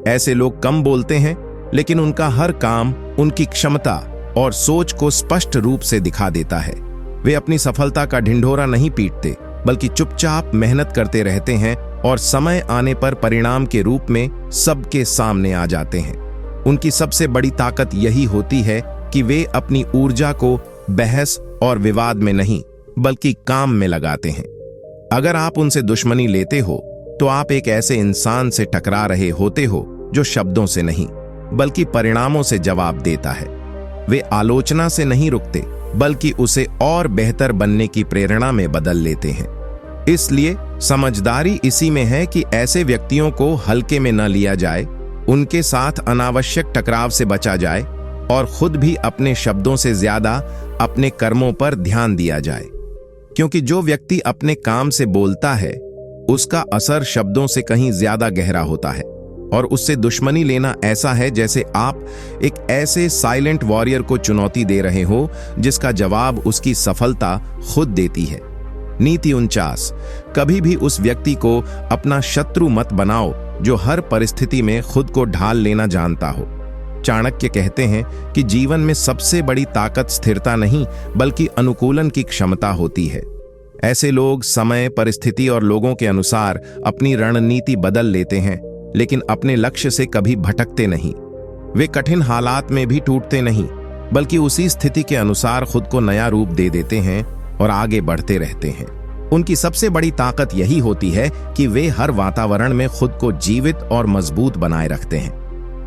ऐसे लोग कम बोलते हैं लेकिन उनका हर काम उनकी क्षमता और सोच को स्पष्ट रूप से दिखा देता है। वे अपनी सफलता का ढिंढोरा नहीं पीटते बल्कि चुपचाप मेहनत करते रहते हैं और समय आने पर परिणाम के रूप में सबके सामने आ जाते हैं। उनकी सबसे बड़ी ताकत यही होती है कि वे अपनी ऊर्जा को बहस और विवाद में नहीं बल्कि काम में लगाते हैं। अगर आप उनसे दुश्मनी लेते हो तो आप एक ऐसे इंसान से टकरा रहे होते हो जो शब्दों से नहीं बल्कि परिणामों से जवाब देता है। वे आलोचना से नहीं रुकते बल्कि उसे और बेहतर बनने की प्रेरणा में बदल लेते हैं। इसलिए समझदारी इसी में है कि ऐसे व्यक्तियों को हल्के में न लिया जाए, उनके साथ अनावश्यक टकराव से बचा जाए और खुद भी अपने शब्दों से ज्यादा अपने कर्मों पर ध्यान दिया जाए। क्योंकि जो व्यक्ति अपने काम से बोलता है उसका असर शब्दों से कहीं ज्यादा गहरा होता है, और उससे दुश्मनी लेना ऐसा है जैसे आप एक ऐसे साइलेंट वॉरियर को चुनौती दे रहे हो जिसका जवाब उसकी सफलता खुद देती है। नीति 49। कभी भी उस व्यक्ति को अपना शत्रु मत बनाओ जो हर परिस्थिति में खुद को ढाल लेना जानता हो। चाणक्य कहते हैं कि जीवन में सबसे बड़ी ताकत स्थिरता नहीं बल्कि अनुकूलन की क्षमता होती है। ऐसे लोग समय, परिस्थिति और लोगों के अनुसार अपनी रणनीति बदल लेते हैं, लेकिन अपने लक्ष्य से कभी भटकते नहीं। वे कठिन हालात में भी टूटते नहीं बल्कि उसी स्थिति के अनुसार खुद को नया रूप दे देते हैं और आगे बढ़ते रहते हैं। उनकी सबसे बड़ी ताकत यही होती है कि वे हर वातावरण में खुद को जीवित और मजबूत बनाए रखते हैं।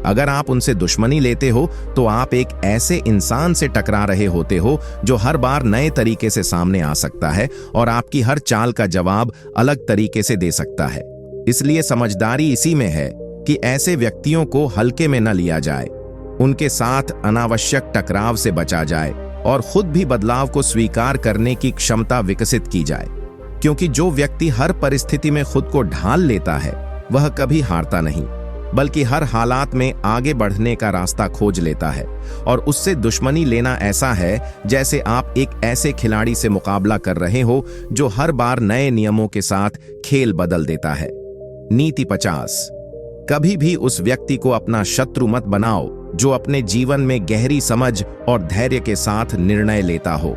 अगर आप उनसे दुश्मनी लेते हो तो आप एक ऐसे इंसान से टकरा रहे होते हो जो हर बार नए तरीके से सामने आ सकता है और आपकी हर चाल का जवाब अलग तरीके से दे सकता है। इसलिए समझदारी इसी में है कि ऐसे व्यक्तियों को हल्के में न लिया जाए, उनके साथ अनावश्यक टकराव से बचा जाए और खुद भी बदलाव को स्वीकार करने की क्षमता विकसित की जाए। क्योंकि जो व्यक्ति हर परिस्थिति में खुद को ढाल लेता है वह कभी हारता नहीं, बल्कि हर हालात में आगे बढ़ने का रास्ता खोज लेता है। और उससे दुश्मनी लेना ऐसा है जैसे आप एक ऐसे खिलाड़ी से मुकाबला कर रहे हो जो हर बार नए नियमों के साथ खेल बदल देता है। नीति 50। कभी भी उस व्यक्ति को अपना शत्रु मत बनाओ जो अपने जीवन में गहरी समझ और धैर्य के साथ निर्णय लेता हो।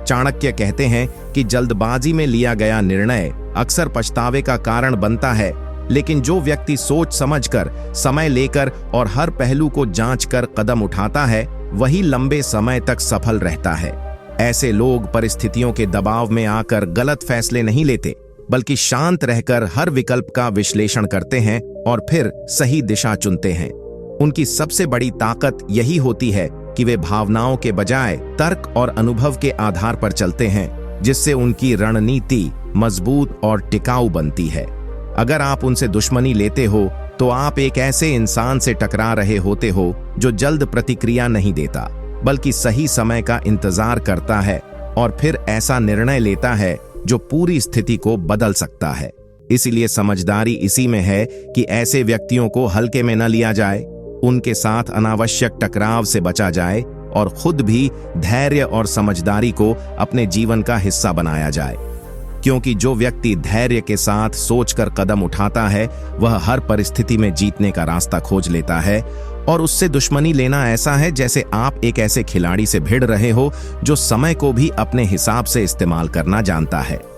चाणक्य कहते हैं कि जल्दबाजी में लिया गया निर्णय अक्सर पछतावे का कारण बनता है, लेकिन जो व्यक्ति सोच समझकर, समय लेकर और हर पहलू को जांचकर कदम उठाता है, वही लंबे समय तक सफल रहता है। ऐसे लोग परिस्थितियों के दबाव में आकर गलत फैसले नहीं लेते, बल्कि शांत रहकर हर विकल्प का विश्लेषण करते हैं और फिर सही दिशा चुनते हैं। उनकी सबसे बड़ी ताकत यही होती है कि वे भावनाओं के बजाय तर्क और अनुभव के आधार पर चलते हैं, जिससे उनकी रणनीति मजबूत और टिकाऊ बनती है। अगर आप उनसे दुश्मनी लेते हो तो आप एक ऐसे इंसान से टकरा रहे होते हो जो जल्द प्रतिक्रिया नहीं देता, बल्कि सही समय का इंतजार करता है और फिर ऐसा निर्णय लेता है जो पूरी स्थिति को बदल सकता है। इसीलिए समझदारी इसी में है कि ऐसे व्यक्तियों को हल्के में न लिया जाए, उनके साथ अनावश्यक टकराव से बचा जाए और खुद भी धैर्य और समझदारी को अपने जीवन का हिस्सा बनाया जाए। क्योंकि जो व्यक्ति धैर्य के साथ सोचकर कदम उठाता है, वह हर परिस्थिति में जीतने का रास्ता खोज लेता है। और उससे दुश्मनी लेना ऐसा है जैसे आप एक ऐसे खिलाड़ी से भिड़ रहे हो जो समय को भी अपने हिसाब से इस्तेमाल करना जानता है।